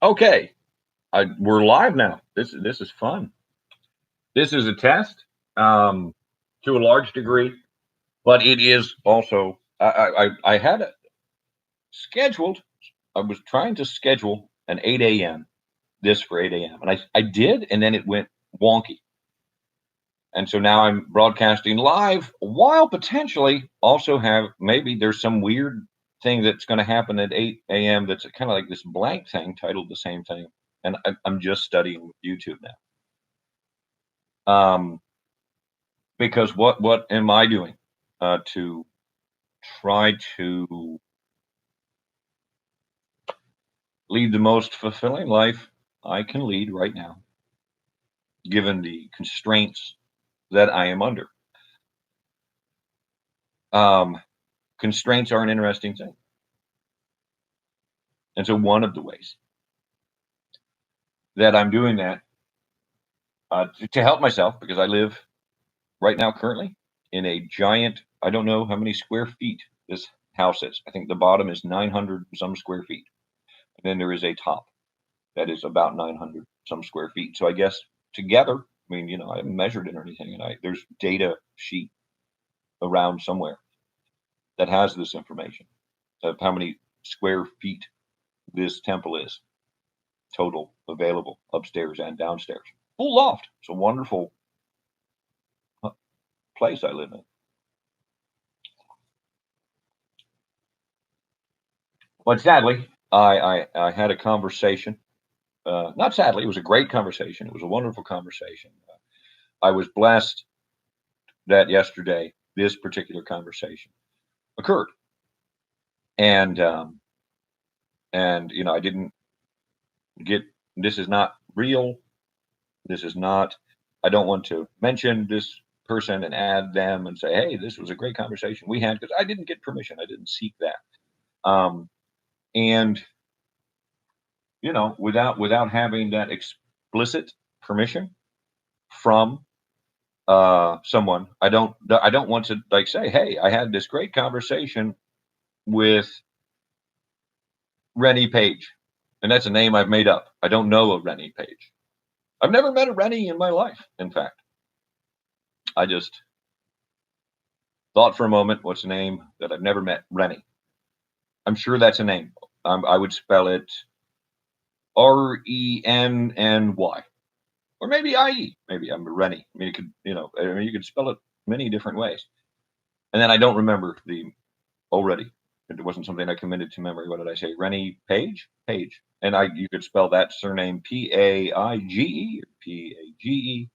Okay, we're live now. This is fun. This is a test, um, to a large degree, but it is also. I had it scheduled. I was trying to schedule an 8 a.m. this for 8 a.m. and I did, and then it went wonky, and so now I'm broadcasting live while potentially also have maybe there's some weird thing that's going to happen at 8 a.m. that's kind of like this blank thing titled the same thing, and I'm just studying with YouTube now. Because what am I doing to try to lead the most fulfilling life I can lead right now, given the constraints that I am under? Um, Constraints are an interesting thing, and so one of the ways that I'm doing that to help myself, because I live right now currently in a giant. I don't know how many square feet this house is. I think the bottom is 900 some square feet, and then there is a top that is about 900 some square feet. So I guess together, I mean, I haven't measured it or anything, and there's data sheet around somewhere that has this information of how many square feet this temple is total available upstairs and downstairs. Full loft. It's a wonderful place I live in. But sadly, I had a conversation. Not sadly, it was a great conversation. It was a wonderful conversation. I was blessed that yesterday this particular conversation occurred, and I didn't get. This is not real. This is not. I don't want to mention this person and add them and say, hey, this was a great conversation we had, because I didn't get permission. I didn't seek that. And without having that explicit permission from someone, I don't want to like say, hey, I had this great conversation with Rennie Page, and that's a name I've made up. I don't know a Rennie Page. I've never met a Rennie in my life. In fact, I just thought for a moment, what's a name that I've never met? Rennie. I'm sure that's a name. I would spell it Renny, or maybe IE. Maybe I'm a Rennie. I mean, you could spell it many different ways. And then I don't remember the already. It wasn't something I committed to memory. What did I say? Rennie Page? Page. And you could spell that surname Paige or Page.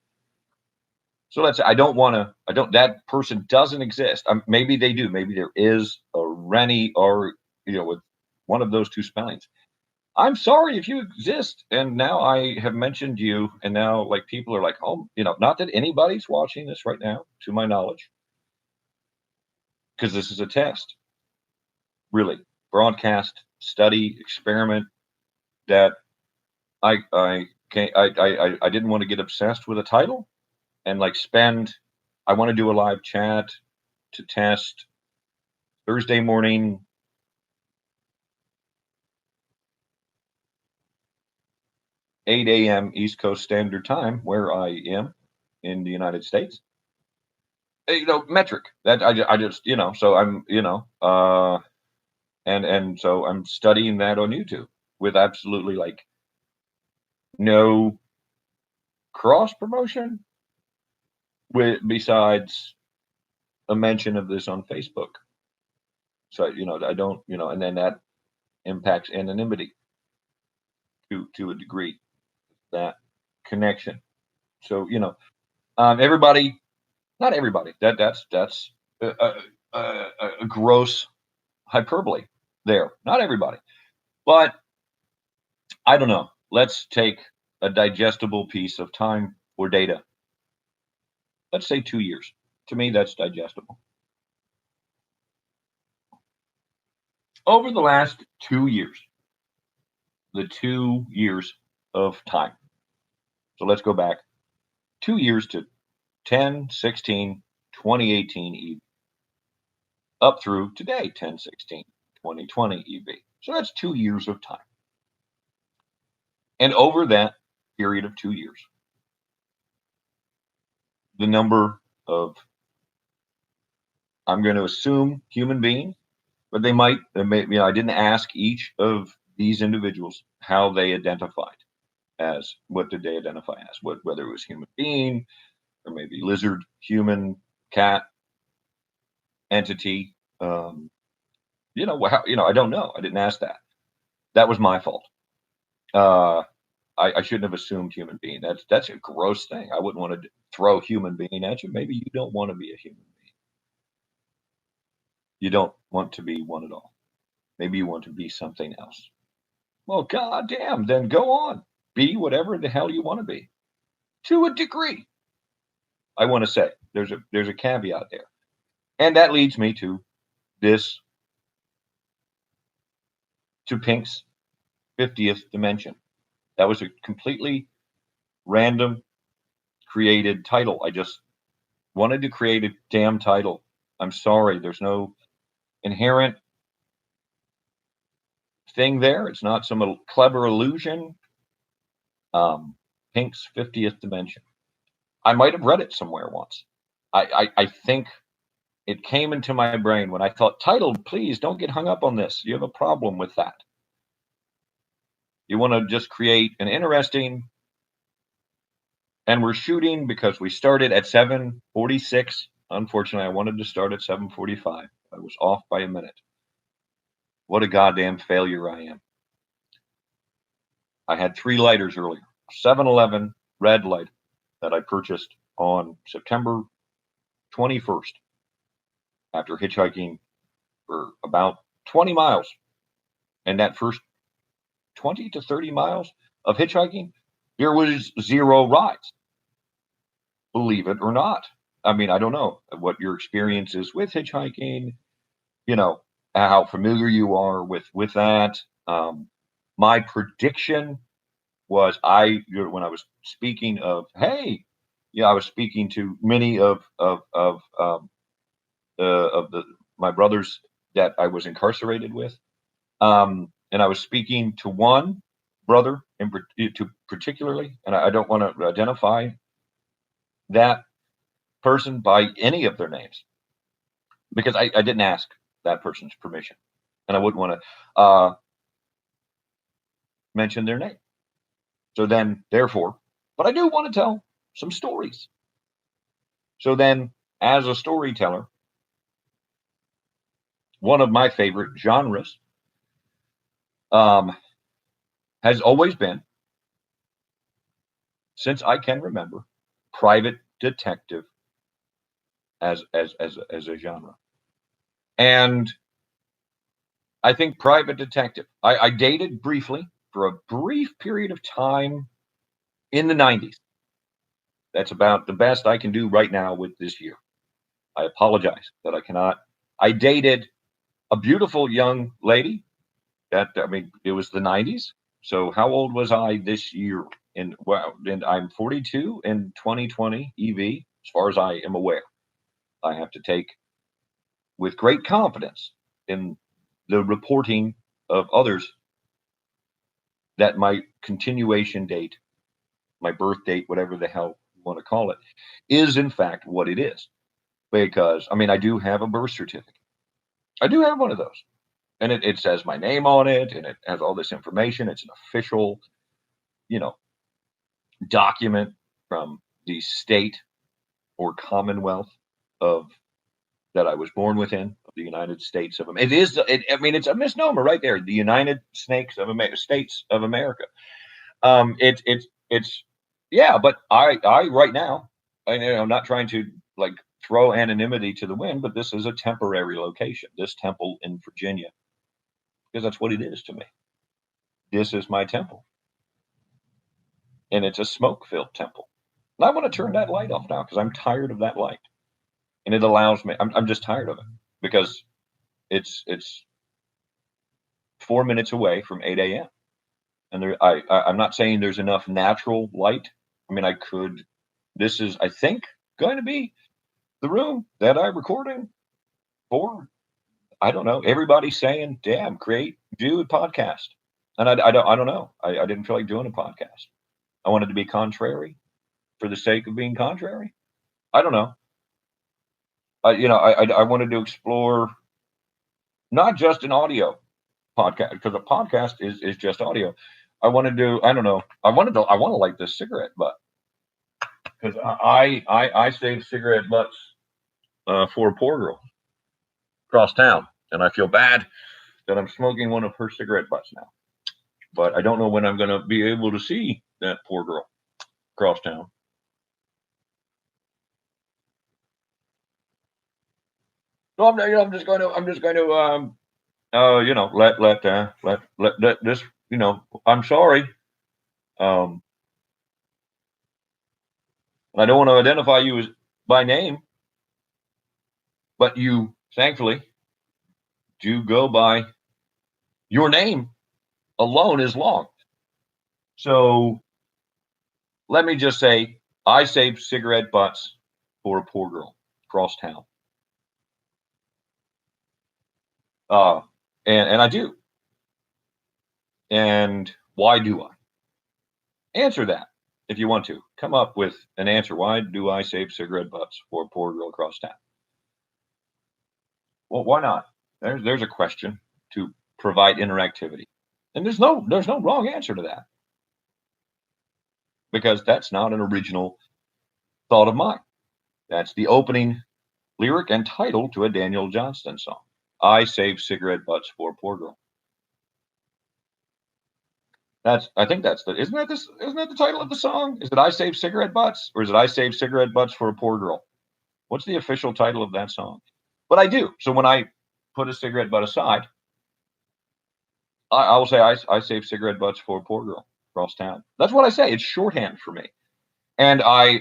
So that person doesn't exist. Maybe they do. Maybe there is a Rennie, or, with one of those two spellings. I'm sorry if you exist. And now I have mentioned you, and now like people are like, oh, not that anybody's watching this right now, to my knowledge, because this is a test, really, broadcast, study, experiment that I can't, I didn't want to get obsessed with a title and like I want to do a live chat to test Thursday morning, 8 a.m. East Coast Standard Time, where I am in the United States. Metric that I just, so I'm, and so I'm studying that on YouTube with absolutely like no cross promotion besides a mention of this on Facebook. So, I don't, and then that impacts anonymity to a degree, that connection. So, everybody, not everybody, that's a gross hyperbole there. Not everybody, but I don't know. Let's take a digestible piece of time or data. Let's say 2 years. To me, that's digestible. Over the last 2 years, the 2 years of time. So let's go back 2 years to 10, 16, 2018 EV, up through today, 10, 16, 2020 EV. So that's 2 years of time. And over that period of 2 years, the number of, I'm going to assume, human beings, but I didn't ask each of these individuals how they identified as, what did they identify as, whether it was human being or maybe lizard, human, cat, entity. I don't know. I didn't ask that. That was my fault. Uh, I shouldn't have assumed human being. That's a gross thing. I wouldn't want to throw human being at you. Maybe you don't want to be a human being. You don't want to be one at all. Maybe you want to be something else. Well, goddamn, then go on. Be whatever the hell you want to be. To a degree. I want to say there's a caveat there. And that leads me to this, to Pink's 50th dimension. That was a completely random created title. I just wanted to create a damn title. I'm sorry, there's no inherent thing there. It's not some clever illusion. Pink's 50th dimension. I might have read it somewhere once. I think it came into my brain when I thought, titled, please don't get hung up on this. You have a problem with that. You want to just create an interesting, and we're shooting because we started at 7:46. Unfortunately, I wanted to start at 7:45. I was off by a minute. What a goddamn failure I am. I had 3 lighters earlier. 7-Eleven red light that I purchased on September 21st after hitchhiking for about 20 miles. And that first 20 to 30 miles of hitchhiking, there was 0 rides. Believe it or not. I mean, I don't know what your experience is with hitchhiking, how familiar you are with that. My prediction was, when I was speaking of, hey, I was speaking to many of my brothers that I was incarcerated with, and I was speaking to one brother particularly, and I don't want to identify that person by any of their names because I didn't ask that person's permission, and I wouldn't want to mention their name. So then, therefore, but I do want to tell some stories. So then, as a storyteller, one of my favorite genres has always been, since I can remember, private detective as a genre. And I think private detective, I dated briefly for a brief period of time in the 90s. That's about the best I can do right now with this year. I apologize that I cannot. I dated a beautiful young lady it was the 90s. So how old was I this year? And I'm 42 in 2020 EV, as far as I am aware. I have to take with great confidence in the reporting of others that my continuation date, my birth date, whatever the hell you want to call it, is in fact what it is. Because, I do have a birth certificate. I do have one of those. And it says my name on it, and it has all this information. It's an official, document from the state or commonwealth of that I was born within, of the United States of America. It's a misnomer right there. The United States of America. It's yeah, but I right now, I'm not trying to like throw anonymity to the wind, but this is a temporary location. This temple in Virginia, because that's what it is to me. This is my temple, and it's a smoke-filled temple. And I want to turn that light off now because I'm tired of that light, and it allows me. I'm just tired of it because it's 4 minutes away from 8 a.m. And I'm not saying there's enough natural light. I could. This is, I think, going to be the room that I record in for. I don't know. Everybody's saying, "Damn, great, do a podcast." And I don't know. I didn't feel like doing a podcast. I wanted to be contrary for the sake of being contrary. I don't know. I wanted to explore not just an audio podcast, because a podcast is just audio. I wanted to. I don't know. I want to light this cigarette butt, because I save cigarette butts for a poor girl across town, and I feel bad that I'm smoking one of her cigarette butts now. But I don't know when I'm going to be able to see that poor girl across town. So I'm just going to let this, I'm sorry. Um, I don't want to identify you as by name, but you thankfully do go by your name alone is long. So let me just say, I save cigarette butts for a poor girl across town. Uh, and I do. And why do I? Answer that if you want to. Come up with an answer. Why do I save cigarette butts for a poor girl across town? Well, why not? There's a question to provide interactivity. And there's no wrong answer to that, because that's not an original thought of mine. That's the opening lyric and title to a Daniel Johnston song. I save cigarette butts for a poor girl. I think that's the isn't that the title of the song? Is it I save cigarette butts, or is it I save cigarette butts for a poor girl? What's the official title of that song? But I do. So when I put a cigarette butt aside, I will say I save cigarette butts for a poor girl across town. That's what I say. It's shorthand for me. And I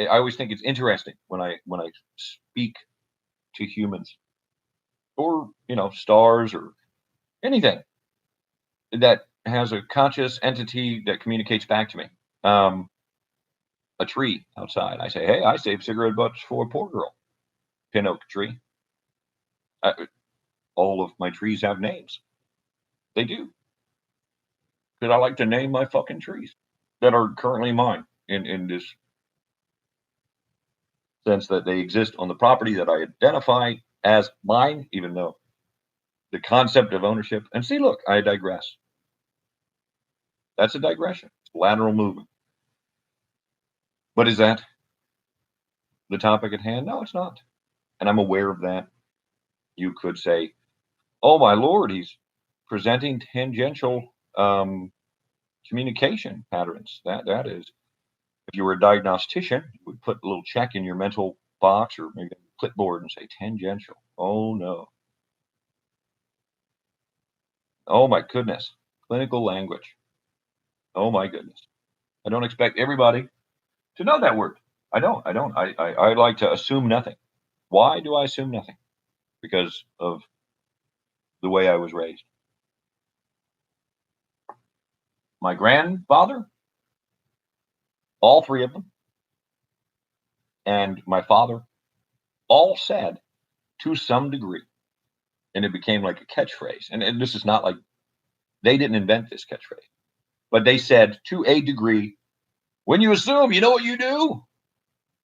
always think it's interesting when I speak to humans, or stars, or anything that has a conscious entity that communicates back to me. Um, a tree outside. I say, hey, I save cigarette butts for a poor girl. Pin oak tree. All of my trees have names. They do, because I like to name my fucking trees that are currently mine, in this sense that they exist on the property that I identify as mine, even though the concept of ownership. And see, look, I digress. That's a digression. It's lateral movement. But is that the topic at hand? No, it's not. And I'm aware of that. You could say, oh my lord, he's presenting tangential communication patterns. That is, if you were a diagnostician, you would put a little check in your mental box, or maybe a clipboard, and say tangential. Oh no. Oh my goodness. Clinical language. Oh my goodness. I don't expect everybody to know that word. I don't. I like to assume nothing. Why do I assume nothing? Because of the way I was raised. My grandfather, all three of them, and my father all said, to some degree, and it became like a catchphrase. And this is not like they didn't invent this catchphrase, but they said, to a degree, when you assume, you know what you do?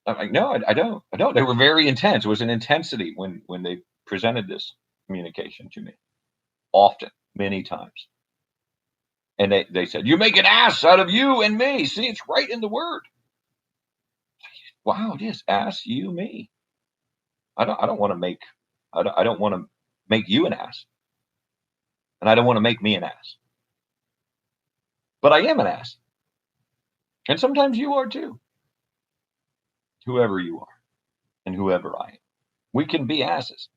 I'm like, no, I don't. I don't. They were very intense. It was an intensity when they presented this communication to me, often, many times. And they said, you make an ass out of you and me. See, it's right in the word. Wow, it is. Ass, you, me. I don't want to make I don't want to make you an ass. And I don't want to make me an ass. But I am an ass. And sometimes you are too. Whoever you are and whoever I am. We can be asses.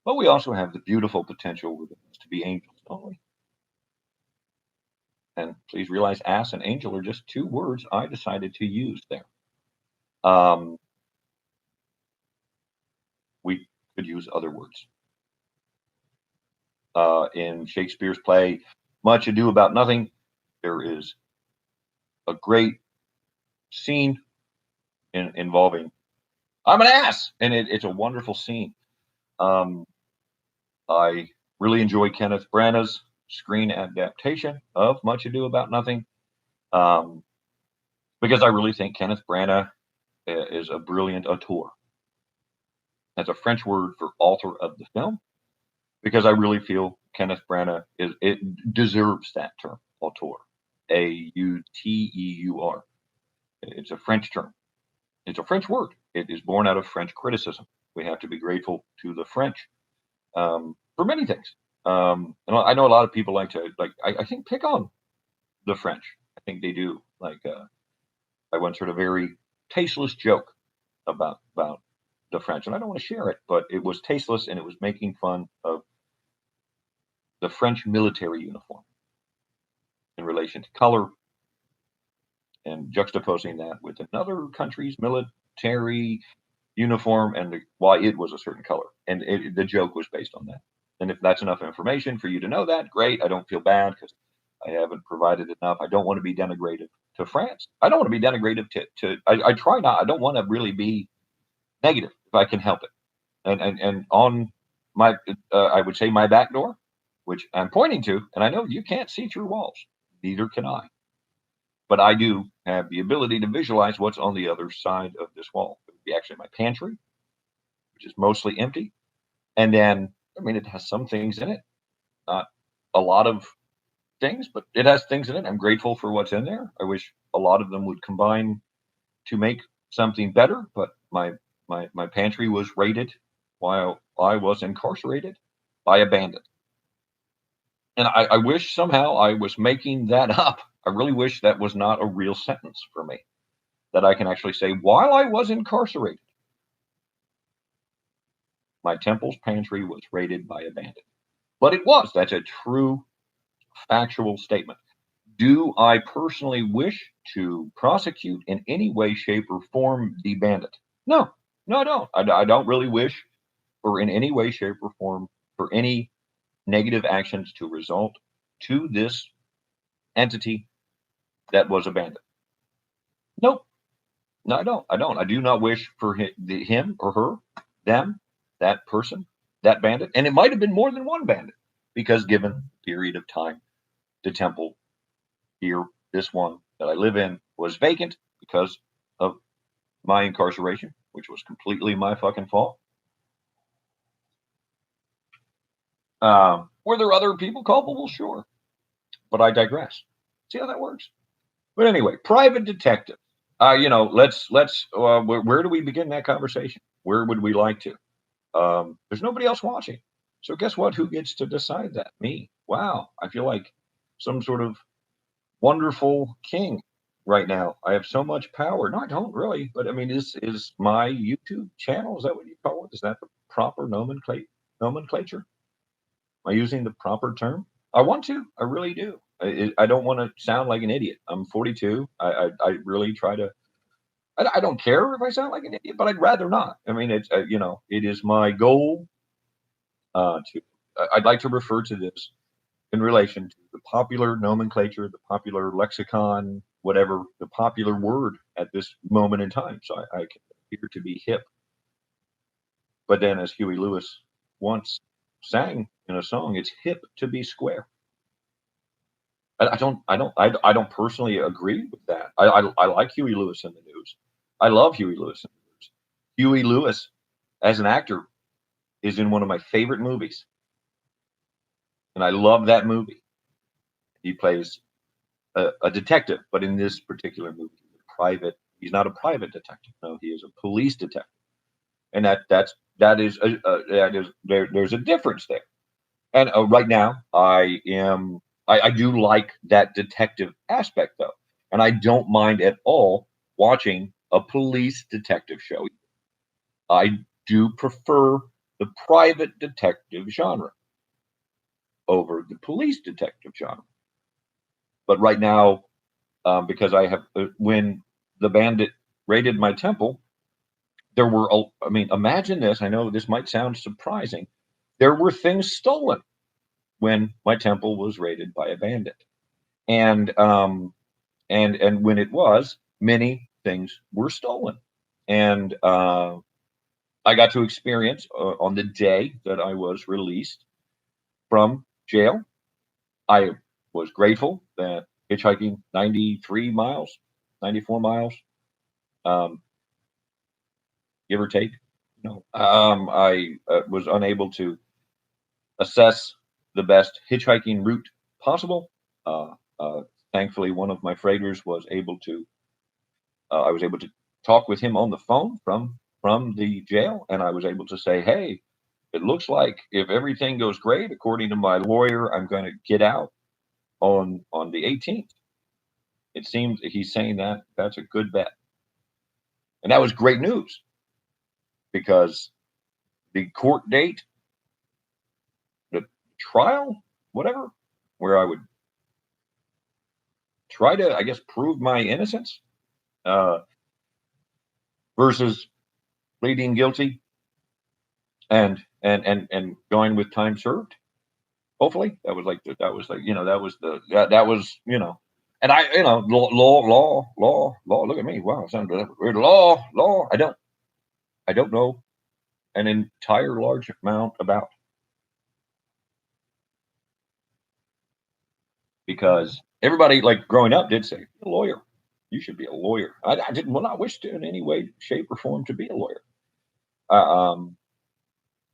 But we also have the beautiful potential within us to be angels, don't we? And please realize ass and angel are just two words I decided to use there. Um, we could use other words. In Shakespeare's play, Much Ado About Nothing, there is a great scene involving I'm an ass, and it's a wonderful scene. I really enjoy Kenneth Branagh's screen adaptation of Much Ado About Nothing, um, because I really think Kenneth Branagh is a brilliant auteur. That's a French word for author of the film, because I really feel Kenneth Branagh deserves that term, auteur, Auteur. It's a French term. It's a French word. It is born out of French criticism. We have to be grateful to the French for many things. And I know a lot of people like to I think pick on the French. I think they do. I once heard a very tasteless joke about the French, and I don't want to share it, but it was tasteless and it was making fun of the French military uniform in relation to color and juxtaposing that with another country's military uniform and why it was a certain color. And the joke was based on that. And if that's enough information for you to know that, great. I don't feel bad because I haven't provided enough. I don't want to be denigrative to France. I don't want to be denigrative I try not. I don't want to really be negative if I can help it. And on my, I would say my back door, which I'm pointing to, and I know you can't see through walls. Neither can I. But I do have the ability to visualize what's on the other side of this wall. It would be actually my pantry, which is mostly empty. And then, I mean, it has some things in it, not a lot of things, but it has things in it. I'm grateful for what's in there. I wish a lot of them would combine to make something better, but my pantry was raided while I was incarcerated by a bandit. And I wish somehow I was making that up. I really wish that was not a real sentence for me, that I can actually say, while I was incarcerated, my temple's pantry was raided by a bandit. But it was. That's a true, factual statement. Do I personally wish to prosecute in any way, shape, or form the bandit? No, I don't. I don't really wish for in any way, shape, or form for any negative actions to result to this entity that was a bandit. Nope. No, I don't. I do not wish for him or her, them, that person, that bandit. And it might have been more than one bandit, because given the period of time, the temple here, this one that I live in, was vacant because of my incarceration, which was completely my fucking fault. Were there other people culpable? Sure. But I digress. See how that works? But anyway, private detective. Let's where do we begin that conversation? Where would we like to? There's nobody else watching. So guess what? Who gets to decide that? Me. Wow. I feel like some sort of wonderful king right now. I have so much power. No, I don't really. But I mean, this is my YouTube channel. Is that what you call it? Is that the proper nomenclature? Am I using the proper term? I want to. I really do. I don't want to sound like an idiot. I'm 42. I really try to. I don't care if I sound like an idiot, but I'd rather not. I mean, it's it is my goal to. I'd like to refer to this in relation to the popular nomenclature, the popular lexicon, whatever the popular word at this moment in time. So I can appear to be hip. But then, as Huey Lewis once sang in a song, it's hip to be square. I don't personally agree with that. I like Huey Lewis in the News. I love Huey Lewis in the News. Huey Lewis, as an actor, is in one of my favorite movies, and I love that movie. He plays a detective, but in this particular movie, he's not a private detective. No, he is a police detective, and there's a difference there. And right now, I do like that detective aspect, though, and I don't mind at all watching a police detective show. I do prefer the private detective genre over the police detective genre. But right now, because I have, when the bandit raided my temple, there were, I mean, imagine this. I know this might sound surprising. There were things stolen when my temple was raided by a bandit, and when it was, many things were stolen, and I got to experience on the day that I was released from jail. I was grateful that hitchhiking 93 miles, 94 miles, um, give or take, I was unable to assess the best hitchhiking route possible. Uh, uh, Thankfully, one of my freighters was able to. I was able to talk with him on the phone from the jail, and I was able to say, "Hey, it looks like if everything goes great, according to my lawyer, I'm going to get out on the 18th." It seems that he's saying that that's a good bet, and that was great news because the court date, the trial, whatever, where I would try to, I guess, prove my innocence, uh, versus pleading guilty and going with time served. Hopefully, that was that was and I law. Look at me. Wow, it sounded weird. Law. I don't know an entire large amount about, because everybody like growing up did say, "Be a lawyer. You should be a lawyer." I didn't well, not wish to in any way, shape, or form to be a lawyer. Uh, um,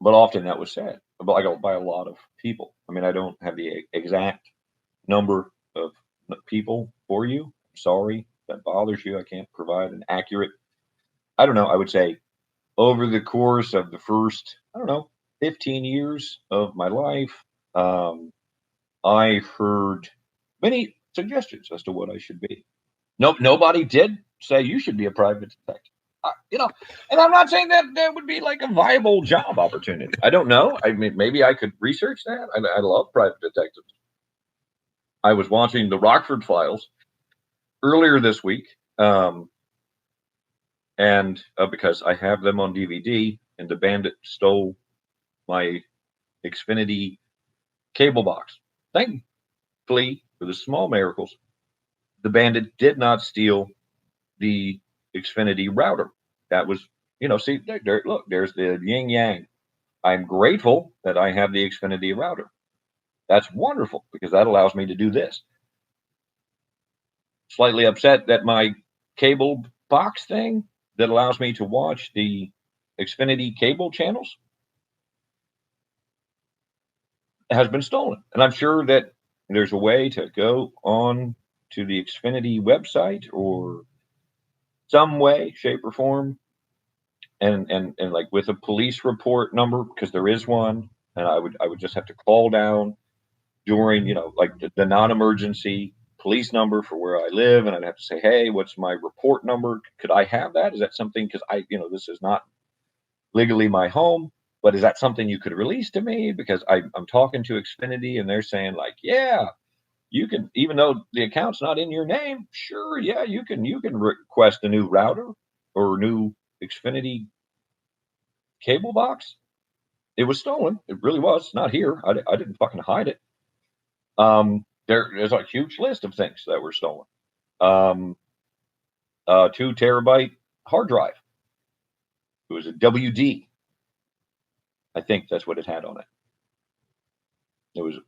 but often that was said by a lot of people. I mean, I don't have the exact number of people for you. Sorry, that bothers you. I can't provide an accurate. I don't know. I would say over the course of the first, I don't know, 15 years of my life, um, I heard many suggestions as to what I should be. Nope, nobody did say you should be a private detective. And I'm not saying that that would be like a viable job opportunity. I don't know. I mean, maybe I could research that. I love private detectives. I was watching the Rockford Files earlier this week, and because I have them on DVD, and the bandit stole my Xfinity cable box. Thankfully, for the small miracles, the bandit did not steal the Xfinity router. That was, see, look, there's the yin yang. I'm grateful that I have the Xfinity router. That's wonderful because that allows me to do this. Slightly upset that my cable box thing that allows me to watch the Xfinity cable channels has been stolen. And I'm sure that there's a way to go on to the Xfinity website or some way, shape, or form, and like with a police report number, because there is one, and I would just have to call down during, like the non-emergency police number for where I live, and I'd have to say, hey, what's my report number? Could I have that? Is that something? Because this is not legally my home, but is that something you could release to me? Because I'm talking to Xfinity, and they're saying like, yeah, you can, even though the account's not in your name, sure, yeah, you can request a new router or a new Xfinity cable box. It was stolen. It really was. It's not here. I didn't fucking hide it. There's a huge list of things that were stolen. 2 terabyte hard drive. It was a WD. I think that's what it had on it. It was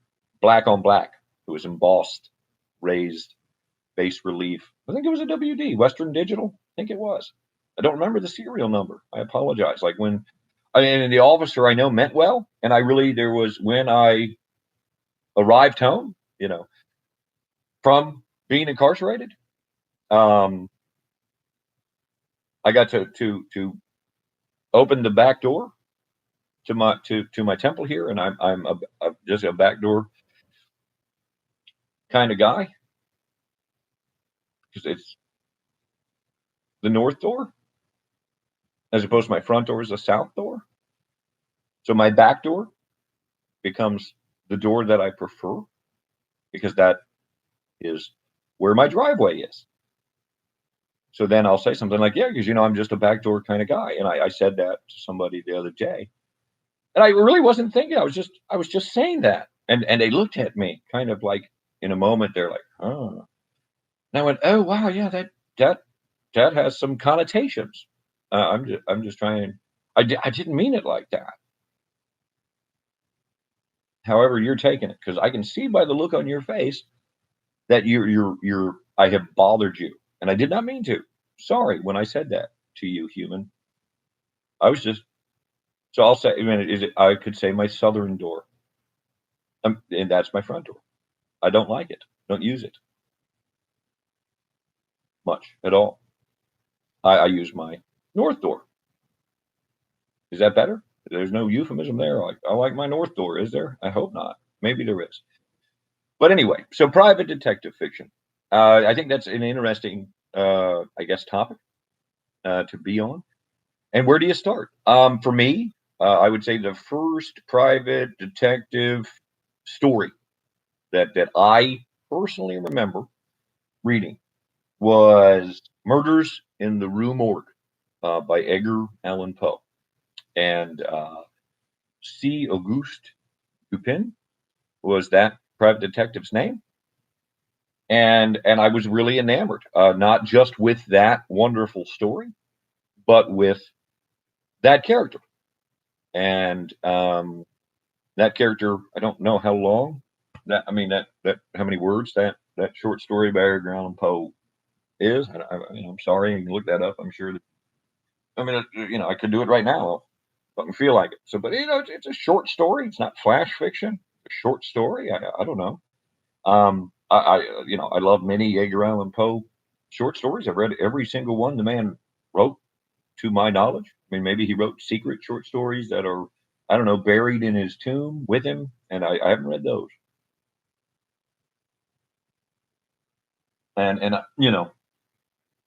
black on black. It was embossed, raised, bas relief. I think it was a WD, Western Digital. I think it was. I don't remember the serial number. I apologize. Like when, and the officer I know meant well, and there was when I arrived home, from being incarcerated. Um, I got to open the back door to my temple here, and I'm just a backdoor kind of guy because it's the north door as opposed to my front door is the south door. So my back door becomes the door that I prefer because that is where my driveway is. So then I'll say something like, yeah, because I'm just a backdoor kind of guy, and I said that to somebody the other day, and I really wasn't thinking. I was just saying that, and they looked at me kind of like in a moment. They're like, oh, and I went, oh wow, yeah, that has some connotations. I'm just trying. I didn't mean it like that. however you're taking it, because I can see by the look on your face that I have bothered you, and I did not mean to. Sorry when I said that to you, human. I was just so I'll say. I mean, is it? I could say my southern door, and that's my front door. I don't like it. Don't use it much at all. I use my north door. Is that better? There's no euphemism there. I like my north door. Is there? I hope not. Maybe there is. But anyway, so private detective fiction. I think that's an interesting, I guess, topic to be on. And where do you start? For me, I would say the first private detective story that I personally remember reading was Murders in the Rue Morgue by Edgar Allan Poe. And C. Auguste Dupin was that private detective's name. And I was really enamored, not just with that wonderful story, but with that character. And that character, I don't know how long that I mean that how many words that short story by Edgar Allan Poe is. I'm sorry, you can look that up. I'm sure that I could do it right now if I can feel like it. So, but it's a short story. It's not flash fiction. A short story. I don't know. I love many Edgar Allan Poe short stories. I've read every single one the man wrote, to my knowledge. I mean, maybe he wrote secret short stories that are, I don't know, buried in his tomb with him, and I haven't read those. And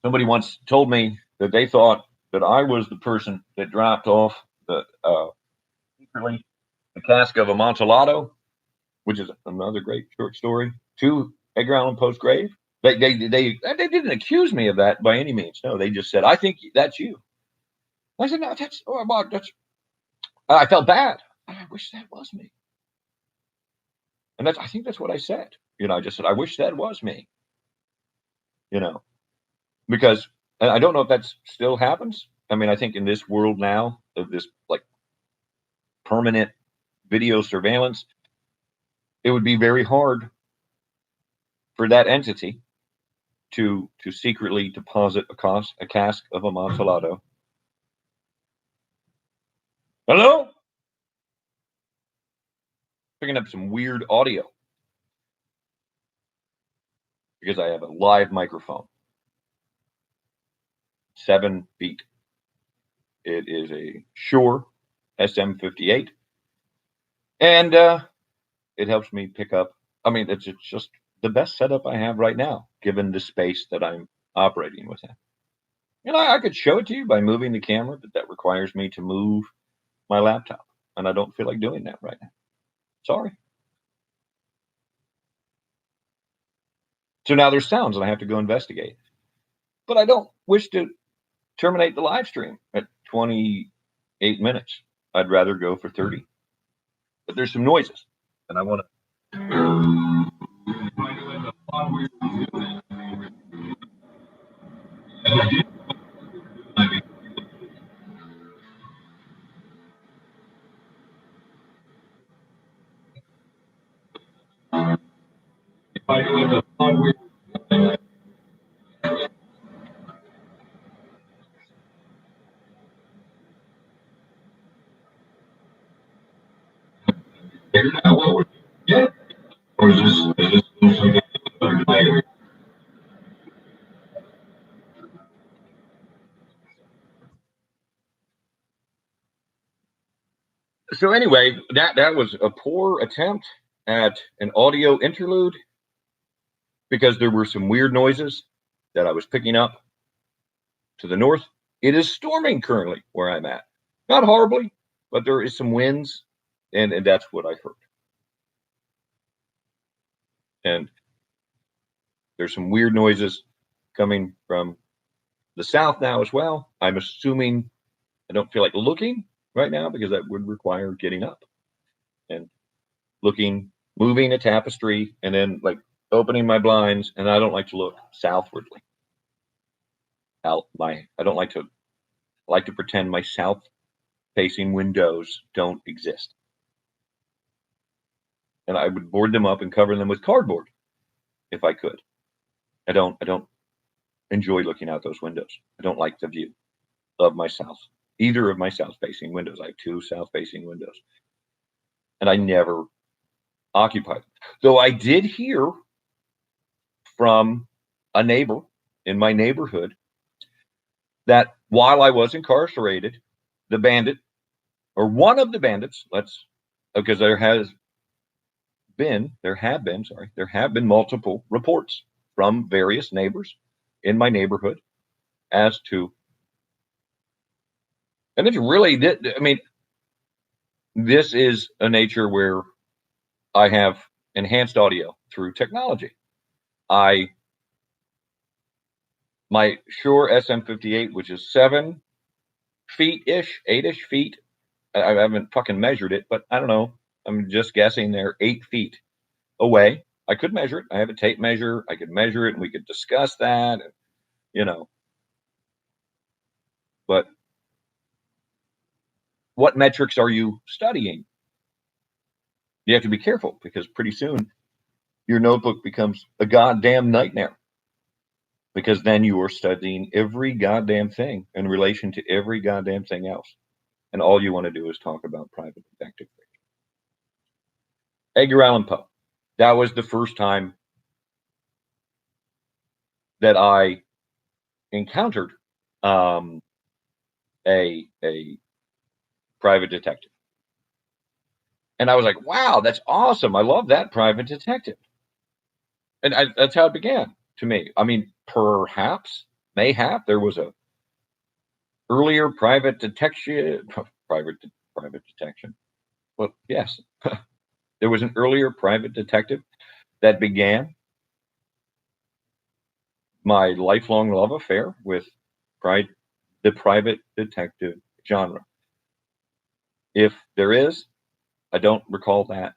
somebody once told me that they thought that I was the person that dropped off the secretly the cask of Amontillado, which is another great short story, to Edgar Allan Poe's grave. They didn't accuse me of that by any means. No, they just said, "I think that's you." I said, "No, that's." I felt bad. I wish that was me, and I think that's what I said. I just said, "I wish that was me." You know, because and I don't know if that still happens. I mean, I think in this world now of this like permanent video surveillance, it would be very hard for that entity to secretly deposit a cask of Amontillado. Hello? Picking up some weird audio because I have a live microphone. 7 feet. It is a Shure SM58, and it helps me pick up. I mean, it's just the best setup I have right now, given the space that I'm operating within. I could show it to you by moving the camera, but that requires me to move my laptop, and I don't feel like doing that right now. Sorry. So now there's sounds, and I have to go investigate. But I don't wish to terminate the live stream at 28 minutes. I'd rather go for 30. But there's some noises, and I want to. So anyway, that was a poor attempt at an audio interlude because there were some weird noises that I was picking up to the north. It is storming currently where I'm at. Not horribly, but there is some winds, and that's what I heard. And there's some weird noises coming from the south now as well. I'm assuming I don't feel like looking right now because that would require getting up and looking, moving a tapestry, and then like opening my blinds. And I don't like to look southwardly. I don't like to pretend my south facing windows don't exist. and I would board them up and cover them with cardboard if I could. I don't enjoy looking out those windows. I don't like the view of my south, either of my south-facing windows. I have two south-facing windows, and I never occupied. Though I did hear from a neighbor in my neighborhood that while I was incarcerated, the bandit, or one of the bandits, because there have been multiple reports from various neighbors in my neighborhood as to, and it's really, I mean, this is a nature where I have enhanced audio through technology. My Shure SM58, which is 7 feet-ish, 8-ish feet. I haven't fucking measured it, but I don't know. I'm just guessing they're 8 feet away. I could measure it. I have a tape measure. I could measure it, and we could discuss that. You know, but what metrics are you studying? You have to be careful because pretty soon your notebook becomes a goddamn nightmare. Because then you are studying every goddamn thing in relation to every goddamn thing else. And all you want to do is talk about private detective fiction. Edgar Allan Poe. That was the first time that I encountered a private detective. And I was like, wow, that's awesome. I love that private detective. And that's how it began to me. I mean, mayhap, there was a earlier private detection. Well, yes, there was an earlier private detective that began my lifelong love affair with the private detective genre. If there is, I don't recall that.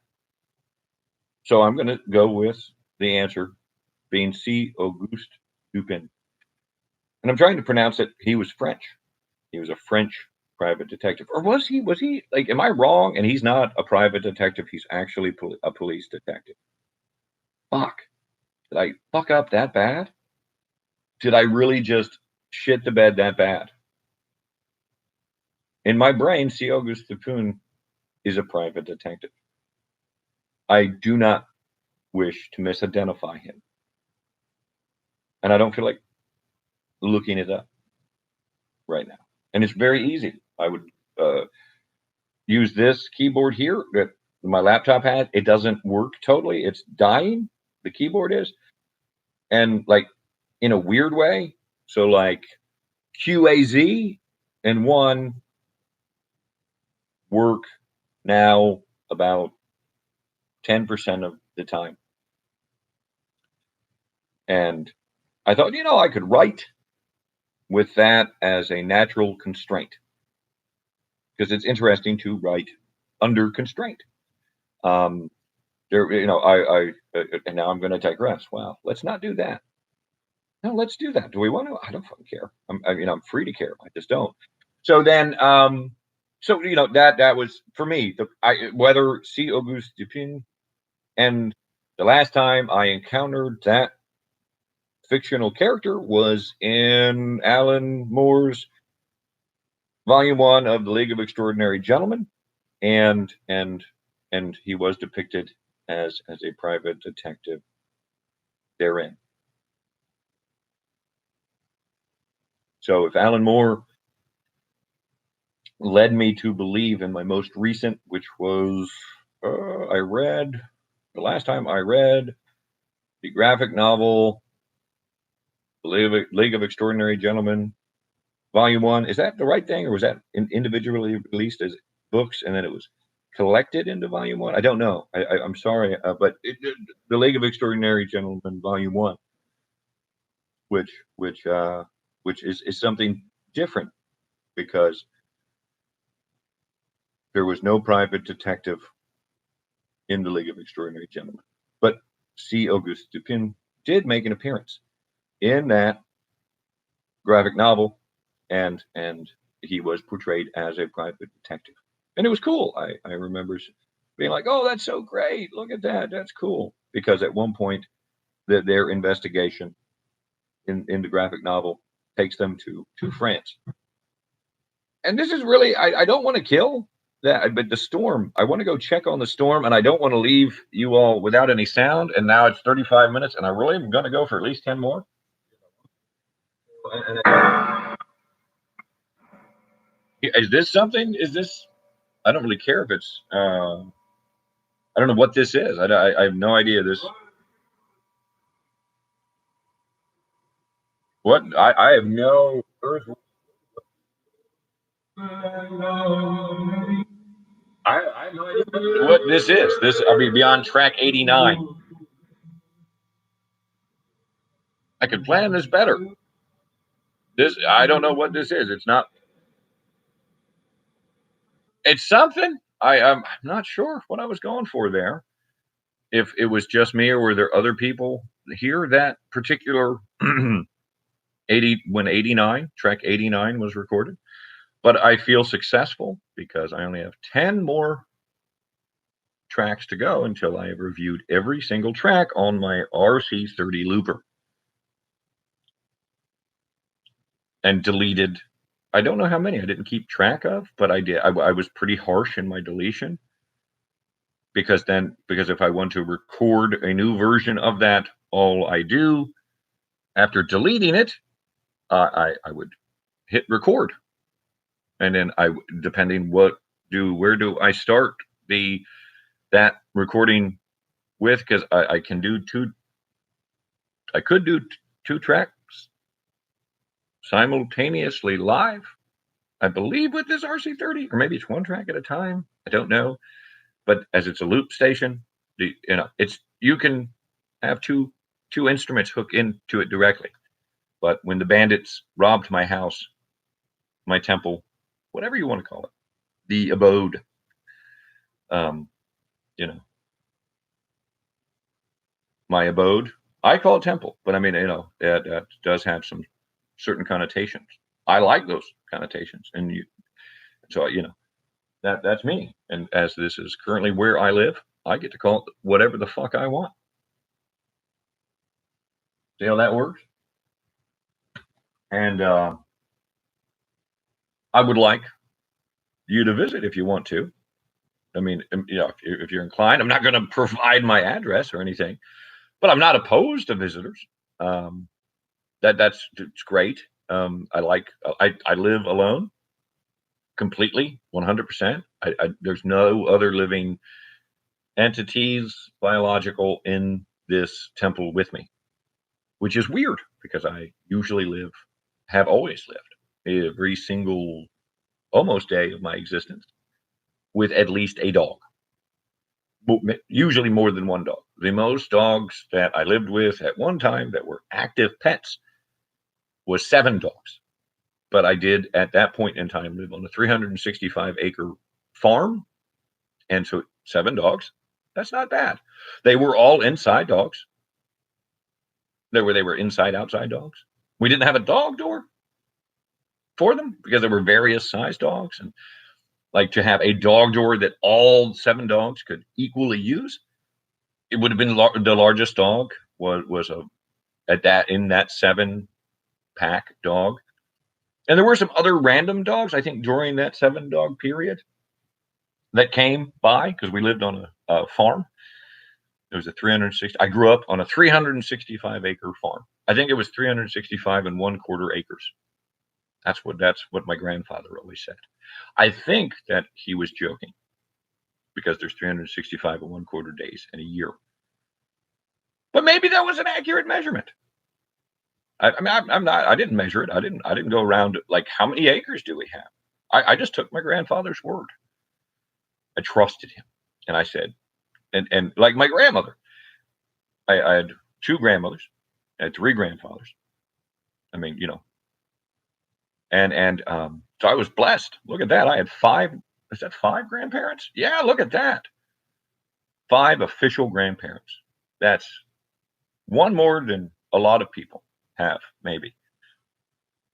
So I'm going to go with the answer being C. Auguste Dupin. And I'm trying to pronounce it. He was French. He was a French private detective. Or was he, like, am I wrong? And he's not a private detective. He's actually a police detective. Fuck. Did I fuck up that bad? Did I really just shit the bed that bad? In my brain, C. Auguste Dupin is a private detective. I do not wish to misidentify him. And I don't feel like looking it up right now. And it's very easy. I would use this keyboard here that my laptop had. It doesn't work totally. It's dying. The keyboard is. And like in a weird way. So like QAZ and 1 work now about 10% of the time. And I thought, I could write with that as a natural constraint because it's interesting to write under constraint. And now I'm going to digress. Wow, let's not do that. No, let's do that. Do we want to? I don't fucking care. I'm free to care. I just don't. So then, that was for me. Whether C. Auguste Dupin, and the last time I encountered that fictional character was in Alan Moore's Volume 1 of the League of Extraordinary Gentlemen, and he was depicted as a private detective therein. So if Alan Moore led me to believe in my most recent, which was the last time I read the graphic novel The League of Extraordinary Gentlemen, Volume 1. Is that the right thing, or was that individually released as books and then it was collected into Volume 1? I don't know. I'm sorry, but The League of Extraordinary Gentlemen, Volume 1, which is something different because there was no private detective in the League of Extraordinary Gentlemen. But C. Auguste Dupin did make an appearance in that graphic novel, and he was portrayed as a private detective. And it was cool. I remember being like, "Oh, that's so great! Look at that, that's cool." Because at one point, their investigation in the graphic novel takes them to France, and this is really I don't want to kill that, but the storm. I want to go check on the storm, and I don't want to leave you all without any sound. And now it's 35 minutes, and I really am going to go for at least 10 more. Is this something? Is this? I don't really care if it's. I don't know what this is. I have no idea. This. What I have no earth. I have no idea what this is. This I mean beyond track 89. I could plan this better. This I don't know what this is. It's not. It's something. I'm not sure what I was going for there. If it was just me or were there other people here that particular 80 when 89 track 89 was recorded. But I feel successful because I only have 10 more tracks to go until I have reviewed every single track on my RC30 looper and deleted. I don't know how many. I didn't keep track of, but I did. I was pretty harsh in my deletion because if I want to record a new version of that, all I do after deleting it, I would hit record, and then depending where do I start that recording with, because I can do I could do two tracks simultaneously live, I believe, with this RC30, or maybe it's one track at a time. I don't know, but as it's a loop station, it's you can have two instruments hook into it directly. But when the bandits robbed my house, my temple, whatever you want to call it, the abode, um, you know, my abode. I call it temple, but I mean, it does have some certain connotations. I like those connotations, and so that's me. And as this is currently where I live, I get to call it whatever the fuck I want. See how that works? And I would like you to visit if you want to. I mean, if you're inclined, I'm not going to provide my address or anything, but I'm not opposed to visitors. Um, it's great. I live alone completely, 100%. There's no other living entities, biological, in this temple with me, which is weird because I usually have always lived every single almost day of my existence with at least a dog, usually more than one dog. The most dogs that I lived with at one time that were active pets was 7 dogs. But I did at that point in time live on a 365-acre farm, and so 7 dogs, that's not bad. They were all inside dogs. They were inside outside dogs. We didn't have a dog door for them because there were various size dogs, and like to have a dog door that all 7 dogs could equally use. It would have been the largest dog was in that 7-pack dog. And there were some other random dogs, I think, during that 7-dog period that came by because we lived on a farm. It was I grew up on a 365-acre farm. I think it was 365 and 1/4 acres. That's what my grandfather always said. I think that he was joking because there's 365 and 1/4 days in a year. But maybe that was an accurate measurement. I mean, I'm not. I didn't measure it. I didn't go around like how many acres do we have. I just took my grandfather's word. I trusted him, and I said, and like my grandmother, I had 2 grandmothers, I had 3 grandfathers. I mean, and so I was blessed. Look at that. I had 5. Is that 5 grandparents? Yeah, look at that. 5 official grandparents. That's one more than a lot of people have, maybe.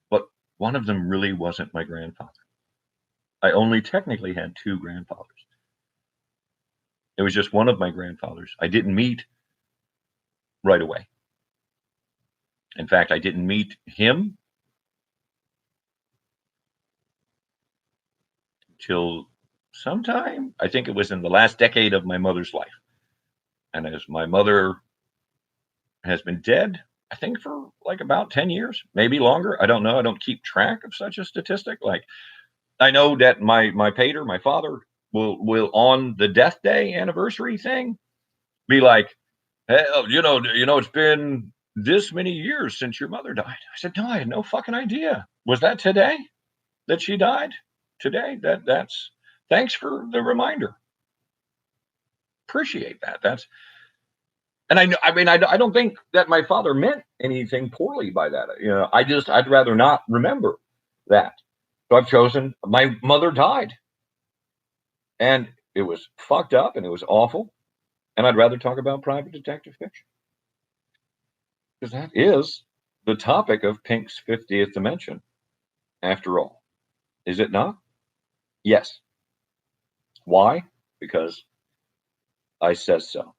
But one of them really wasn't my grandfather. I only technically had 2 grandfathers. It was just one of my grandfathers. I didn't meet right away. In fact, I didn't meet him till sometime, I think it was in the last decade of my mother's life. And as my mother has been dead, I think for like about 10 years, maybe longer. I don't know. I don't keep track of such a statistic. Like I know that my pater, my father, will on the death day anniversary thing be like, hey, it's been this many years since your mother died. I said, no, I had no fucking idea. Was that today that she died? Today? That's thanks for the reminder. Appreciate that. And I don't think that my father meant anything poorly by that. I'd rather not remember that. So I've chosen, my mother died, and it was fucked up and it was awful. And I'd rather talk about private detective fiction, because that is the topic of Pink's 50th Dimension, after all. Is it not? Yes. Why? Because I says so.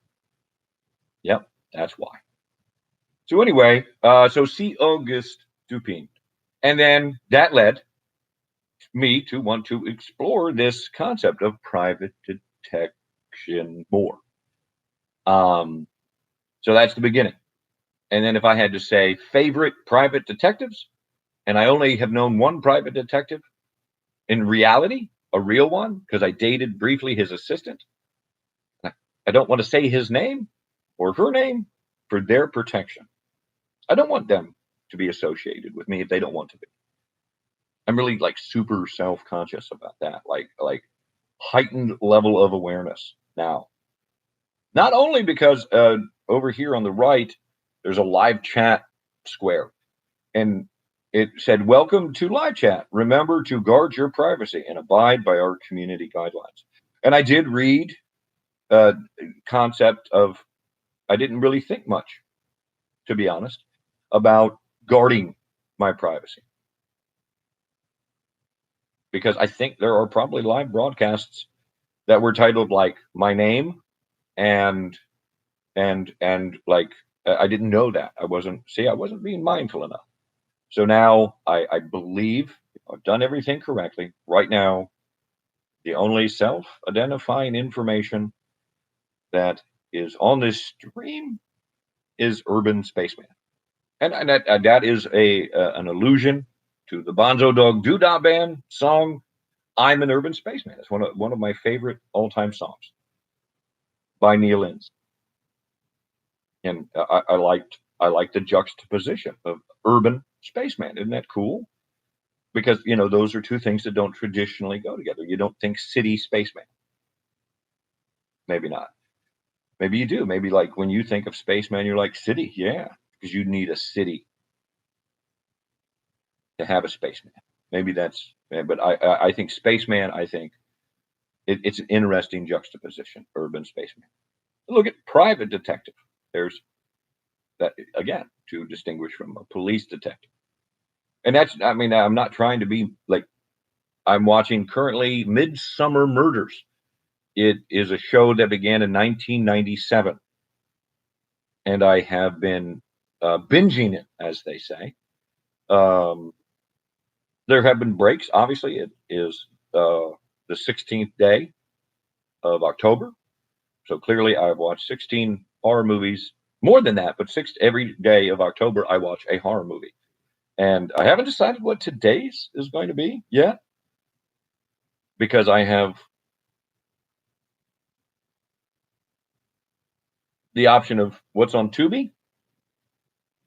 Yep, that's why. So anyway, so see Auguste Dupin. And then that led me to want to explore this concept of private detection more. So that's the beginning. And then if I had to say favorite private detectives, and I only have known one private detective in reality, a real one, because I dated briefly his assistant. I don't want to say his name or her name for their protection. I don't want them to be associated with me if they don't want to be. I'm really like super self-conscious about that, like heightened level of awareness now. Not only because over here on the right, there's a live chat square, and it said, "Welcome to live chat. Remember to guard your privacy and abide by our community guidelines." And I did read concept of, I didn't really think much, to be honest, about guarding my privacy, because I think there are probably live broadcasts that were titled like my name and like I didn't know that. I wasn't being mindful enough. So now I believe I've done everything correctly. Right now, the only self-identifying information that is on this stream is Urban Spaceman, and that is an allusion to the Bonzo Dog Doodah Band song "I'm an Urban Spaceman." It's one of my favorite all-time songs by Neil Innes, and I liked the juxtaposition of urban spaceman. Isn't that cool? Because those are two things that don't traditionally go together. You don't think city spaceman. Maybe not. Maybe you do. Maybe like when you think of spaceman, you're like city. Yeah, because you need a city to have a spaceman. Maybe that's. But I think spaceman. I think it's an interesting juxtaposition. Urban spaceman. Look at private detective. There's that again to distinguish from a police detective. And that's. I mean, I'm not trying to be like. I'm watching currently Midsummer Murders. It is a show that began in 1997, and I have been binging it, as they say. Um, there have been breaks. Obviously, it is the 16th day of October, so clearly I've watched 16 horror movies. More than that, but every day of October I watch a horror movie, and I haven't decided what today's is going to be yet, because I have the option of what's on Tubi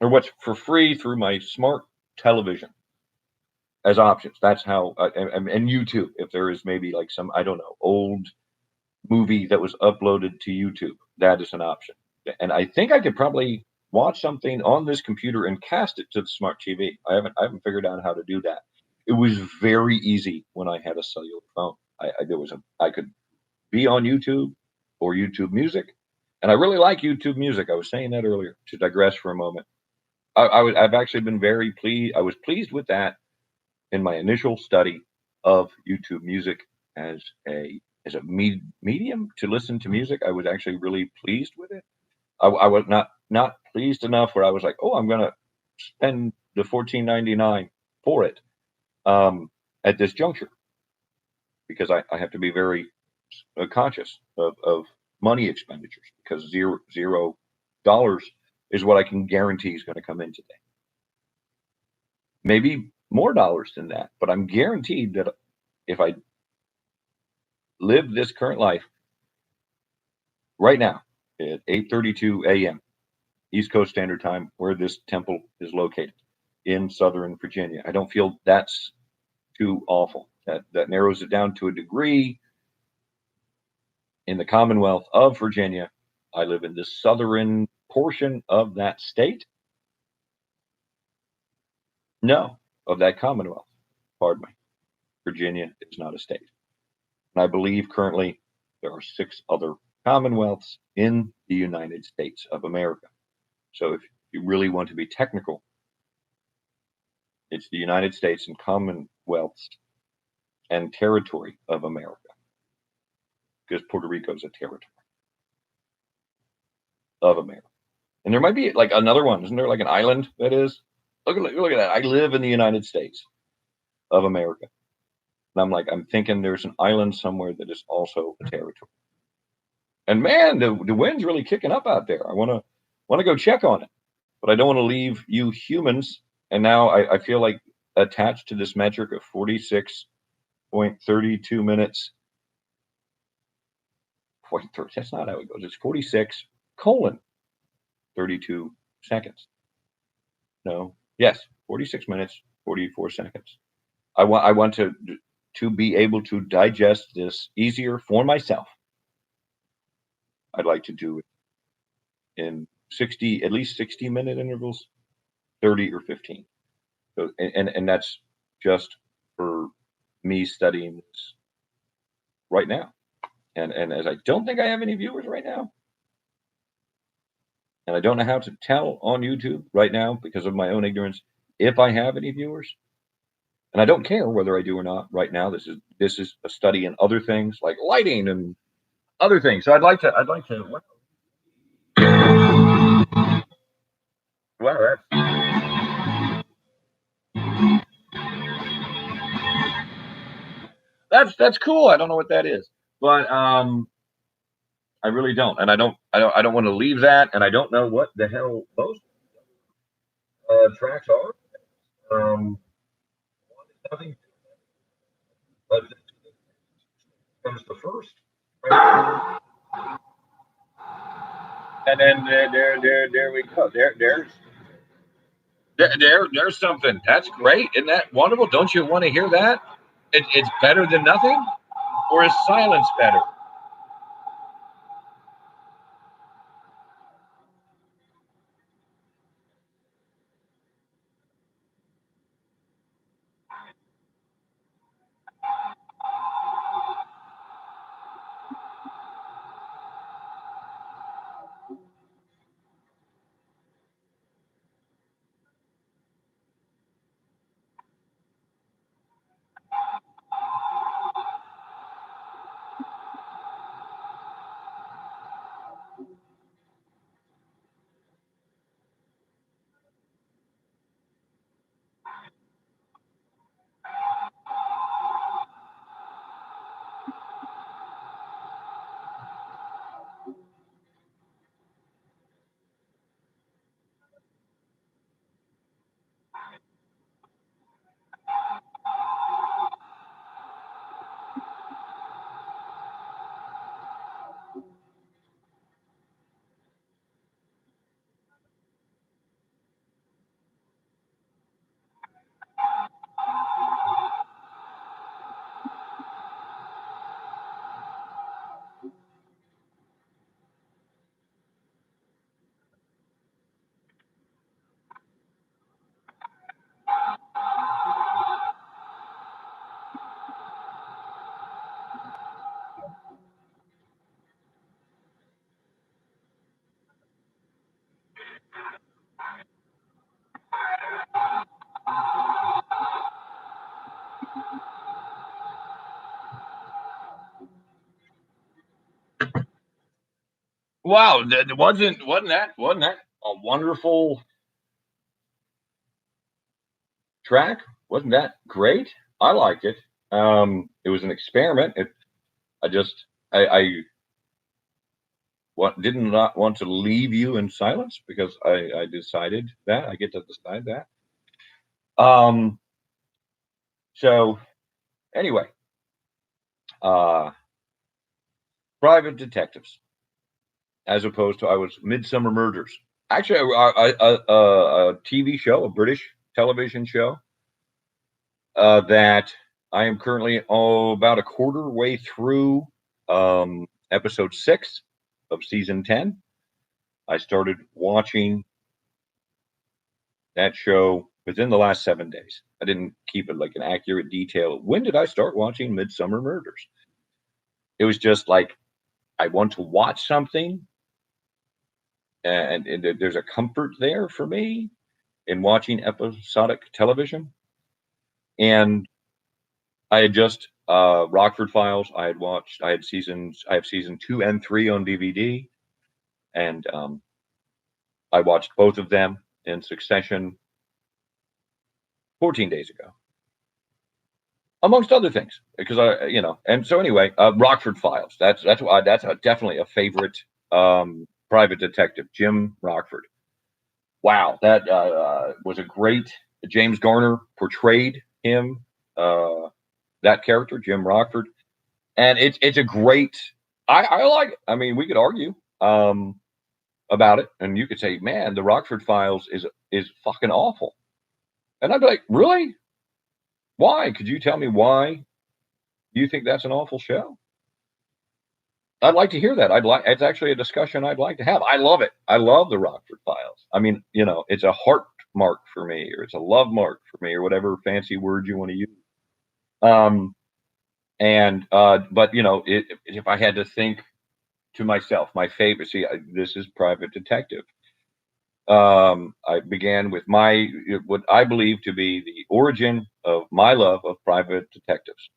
or what's for free through my smart television as options. That's how, and YouTube, if there is maybe like some, I don't know, old movie that was uploaded to YouTube, that is an option. And I think I could probably watch something on this computer and cast it to the smart TV. I haven't figured out how to do that. It was very easy when I had a cellular phone. I could be on YouTube or YouTube Music, and I really like YouTube Music. I was saying that earlier. To digress for a moment, I've actually been very pleased. I was pleased with that in my initial study of YouTube Music as a as a medium to listen to music, I was actually really pleased with it. I was not pleased enough where I was like, oh, I'm gonna spend the 14.99 for it at this juncture because I have to be very conscious of money expenditures because $0 is what I can guarantee is going to come in today. Maybe more dollars than that, but I'm guaranteed that if I live this current life right now at 8:32 a.m. East Coast Standard Time, where this temple is located in Southern Virginia, I don't feel that's too awful. That narrows it down to a degree. In the Commonwealth of Virginia, I live in the southern portion of that state. No, of that Commonwealth. Pardon me. Virginia is not a state. And I believe currently there are 6 other Commonwealths in the United States of America. So if you really want to be technical, it's the United States and Commonwealths and territory of America. Because Puerto Rico is a territory of America. And there might be like another one. Isn't there like an island that is? Look at that. I live in the United States of America. And I'm thinking there's an island somewhere that is also a territory. And man, the wind's really kicking up out there. I wanna go check on it, but I don't want to leave you humans. And now I feel like attached to this metric of 46.32 minutes. That's not how it goes. It's 46 colon 32 seconds. No, yes, 46 minutes 44 seconds. I want to be able to digest this easier for myself. I'd like to do it in 60, at least 60-minute intervals, 30 or 15. So, and that's just for me studying this right now. And as I don't think I have any viewers right now, and I don't know how to tell on YouTube right now because of my own ignorance if I have any viewers, and I don't care whether I do or not right now. This is a study in other things like lighting and other things. So I'd like to. Well, that's cool. I don't know what that is, but I really don't, and I don't want to leave that, and I don't know what the hell those tracks are. Nothing, but comes the first, right? And then there we go. There's something. That's great. Isn't that wonderful? Don't you want to hear that? It's better than nothing, or is silence better? Wow, wasn't that a wonderful track? Wasn't that great? I liked it. It was an experiment. I just I did not want to leave you in silence because I decided that I get to decide that. Um, so anyway, uh, private detectives, as opposed to I was Midsummer Murders. Actually, a TV show, a British television show that I am currently about a quarter way through episode 6 of season 10. I started watching that show within the last 7 days. I didn't keep it like an accurate detail. When did I start watching Midsummer Murders? It was just like I want to watch something, and there's a comfort there for me in watching episodic television. And I had just Rockford Files. I had watched. I had seasons. I have season 2 and 3 on DVD, and I watched both of them in succession 14 days ago, amongst other things, because and so anyway, Rockford Files. That's why definitely a favorite private detective, Jim Rockford. Wow, that was a great. James Garner portrayed him, that character, Jim Rockford, and it's a great. I like it. I mean, we could argue about it, and you could say, "Man, the Rockford Files is fucking awful," and I'd be like, "Really? Why? Could you tell me why you think that's an awful show?" I'd like to hear that. I'd like. It's actually a discussion I'd like to have. I love it. I love the Rockford Files. I mean, it's a heart mark for me, or it's a love mark for me, or whatever fancy word you want to use. Um, and but if I had to think to myself, my favorite. See, this is Private Detective. I began with what I believe to be the origin of my love of private detectives.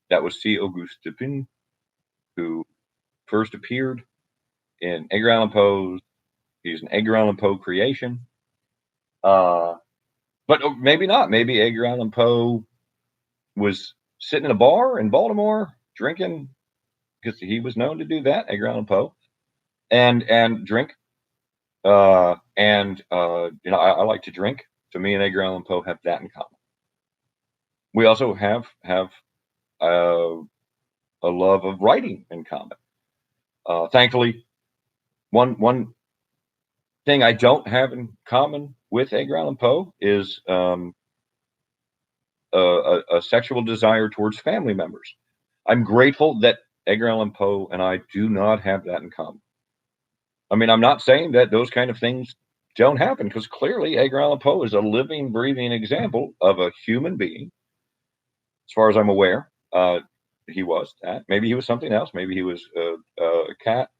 That was C. Auguste Dupin, who first appeared in Edgar Allan Poe's. He's an Edgar Allan Poe creation. Uh, but maybe not. Maybe Edgar Allan Poe was sitting in a bar in Baltimore drinking because he was known to do that, Edgar Allan Poe, and drink. I like to drink. So me and Edgar Allan Poe have that in common. We also have uh, a love of writing in common. Thankfully, one thing I don't have in common with Edgar Allan Poe is a sexual desire towards family members. I'm grateful that Edgar Allan Poe and I do not have that in common. I mean, I'm not saying that those kind of things don't happen, because clearly Edgar Allan Poe is a living, breathing example of a human being. As far as I'm aware, he was that. Maybe he was something else. Maybe he was a cat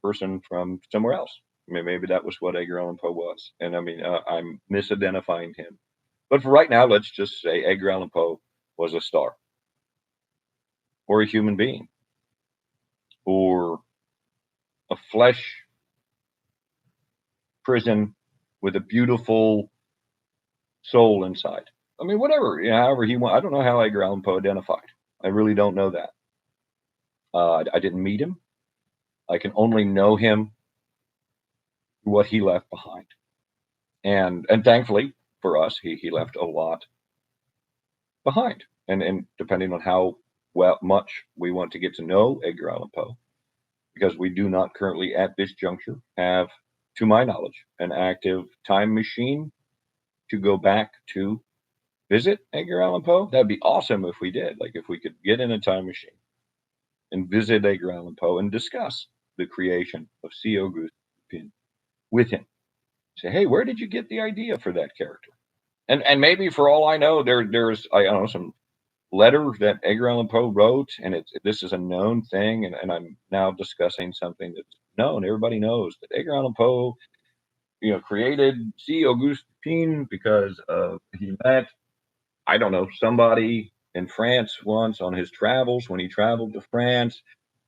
person from somewhere else. I mean, maybe that was what Edgar Allan Poe was. And I mean, I'm misidentifying him. But for right now, let's just say Edgar Allan Poe was a star, or a human being, or a flesh prison with a beautiful soul inside. I mean, whatever, however he want. I don't know how Edgar Allan Poe identified. I really don't know that. I didn't meet him. I can only know him what he left behind, and thankfully for us, he left a lot behind. And depending on how much we want to get to know Edgar Allan Poe, because we do not currently at this juncture have, to my knowledge, an active time machine to go back to visit Edgar Allan Poe. That'd be awesome if we did. Like if we could get in a time machine and visit Edgar Allan Poe and discuss the creation of C. Auguste Dupin with him. Say, hey, where did you get the idea for that character? And maybe for all I know, there's I don't know some letter that Edgar Allan Poe wrote, and this is a known thing, and I'm now discussing something that's known. Everybody knows that Edgar Allan Poe, created C. Auguste Dupin because he met, I don't know, somebody in France once on his travels when he traveled to France.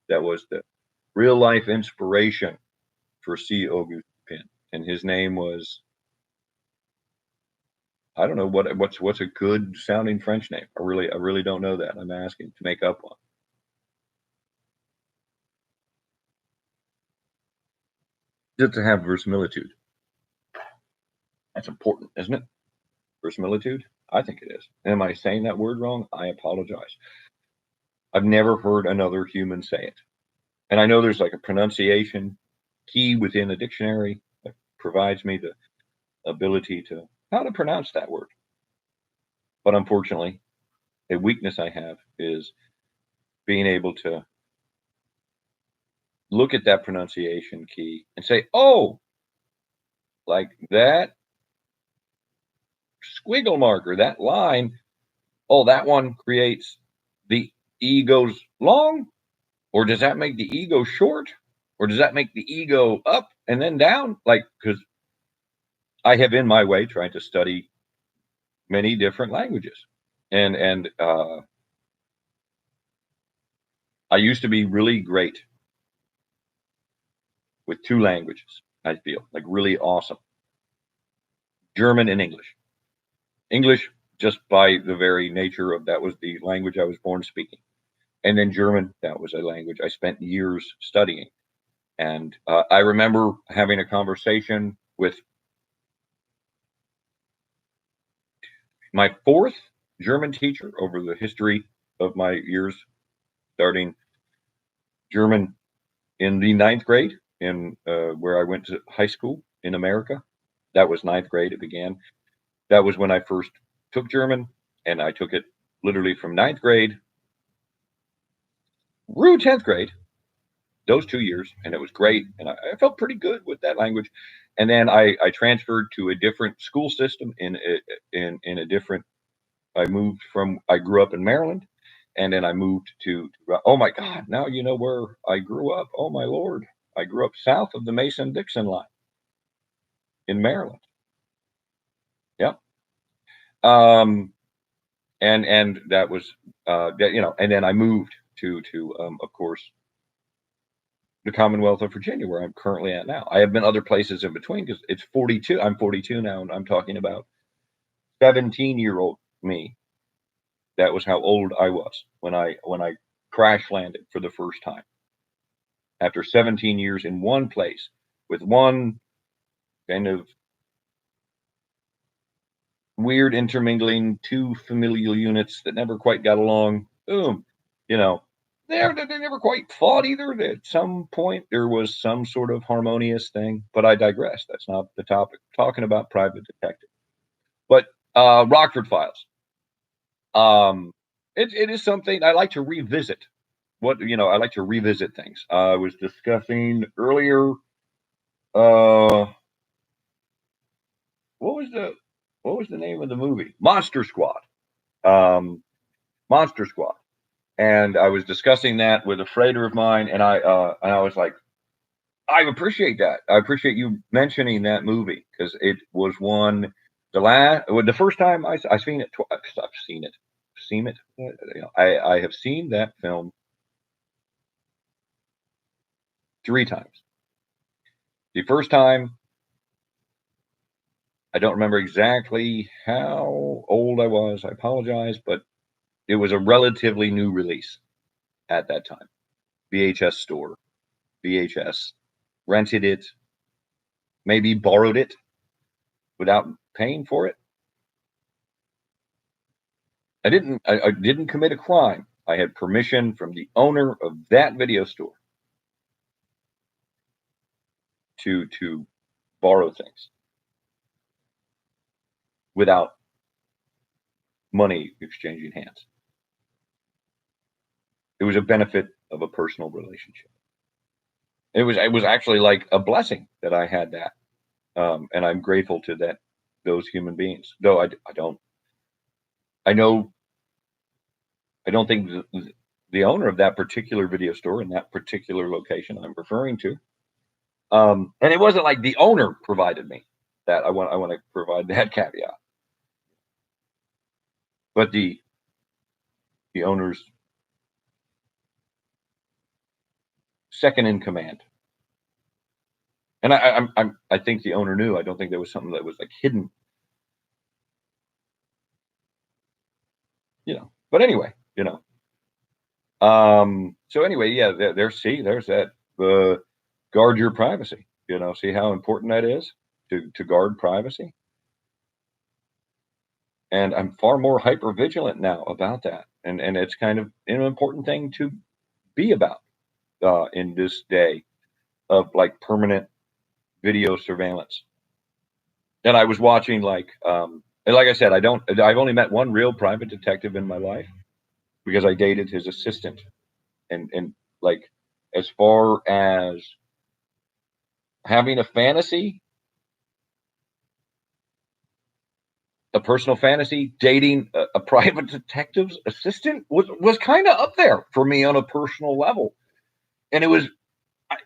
That was the real life inspiration for C. Auguste Pin, and his name was, I don't know what's a good sounding French name. I really don't know that. I'm asking to make up one. Just to have verisimilitude. That's important, isn't it? Verisimilitude? I think it is. Am I saying that word wrong? I apologize. I've never heard another human say it. And I know there's like a pronunciation key within a dictionary that provides me the ability to how to pronounce that word. But unfortunately, a weakness I have is being able to look at that pronunciation key and say, oh, like that squiggle marker, that line, oh, that one creates the E goes long, or does that make the E go short, or does that make the E go up and then down? Like, because I have in my way tried to study many different languages, and I used to be really great with two languages. I feel like really awesome: German and English. English, just by the very nature of that was the language I was born speaking. And then German, that was a language I spent years studying. And I remember having a conversation with my fourth German teacher over the history of my years starting German in the ninth grade in where I went to high school in America. That was ninth grade. It began. That was when I first took German, and I took it literally from ninth grade through 10th grade, those 2 years, and it was great. And I felt pretty good with that language. And then I transferred to a different school system in a different. I grew up in Maryland, and then I moved oh my God, now you know where I grew up. Oh my Lord, I grew up south of the Mason-Dixon line in Maryland. Yep. Um, and that was and then I moved to of course the Commonwealth of Virginia, where I'm currently at now. I have been other places in between because it's 42. I'm 42 now, and I'm talking about 17-year-old me. That was how old I was when I crash landed for the first time after 17 years in one place with one kind of weird intermingling, two familial units that never quite got along. Boom, you know, they never quite fought either. At some point, there was some sort of harmonious thing, but I digress. That's not the topic. Talking about private detective, but Rockford Files. It is something I like to revisit. I like to revisit things. I was discussing earlier. Uh, what was the name of the movie? Monster Squad. Um, Monster Squad. And I was discussing that with a freighter of mine, and I was like, I appreciate that. I appreciate you mentioning that movie because it was one the first time I seen it. I've seen it. I have seen that film 3 times. The first time, I don't remember exactly how old I was. I apologize, but it was a relatively new release at that time. VHS store, VHS, rented it, maybe borrowed it without paying for it. I didn't commit a crime. I had permission from the owner of that video store to borrow things without money exchanging hands. It was a benefit of a personal relationship. It was actually like a blessing that I had that, and I'm grateful to those human beings. Though I don't I know I don't think the owner of that particular video store in that particular location I'm referring to, and it wasn't like the owner provided me that. I want to provide that caveat, but the owner's second in command And I think the owner knew. I don't think there was something that was like hidden, you know. But anyway, you know. So anyway, yeah, there's that. Guard your privacy. You know, see how important that is to guard privacy. And I'm far more hyper vigilant now about that, and it's kind of an important thing to be about in this day of like permanent video surveillance. And I was watching and like I said, I've only met one real private detective in my life because I dated his assistant, and like as far as having a fantasy, a personal fantasy, dating a private detective's assistant was kind of up there for me on a personal level. And it was I,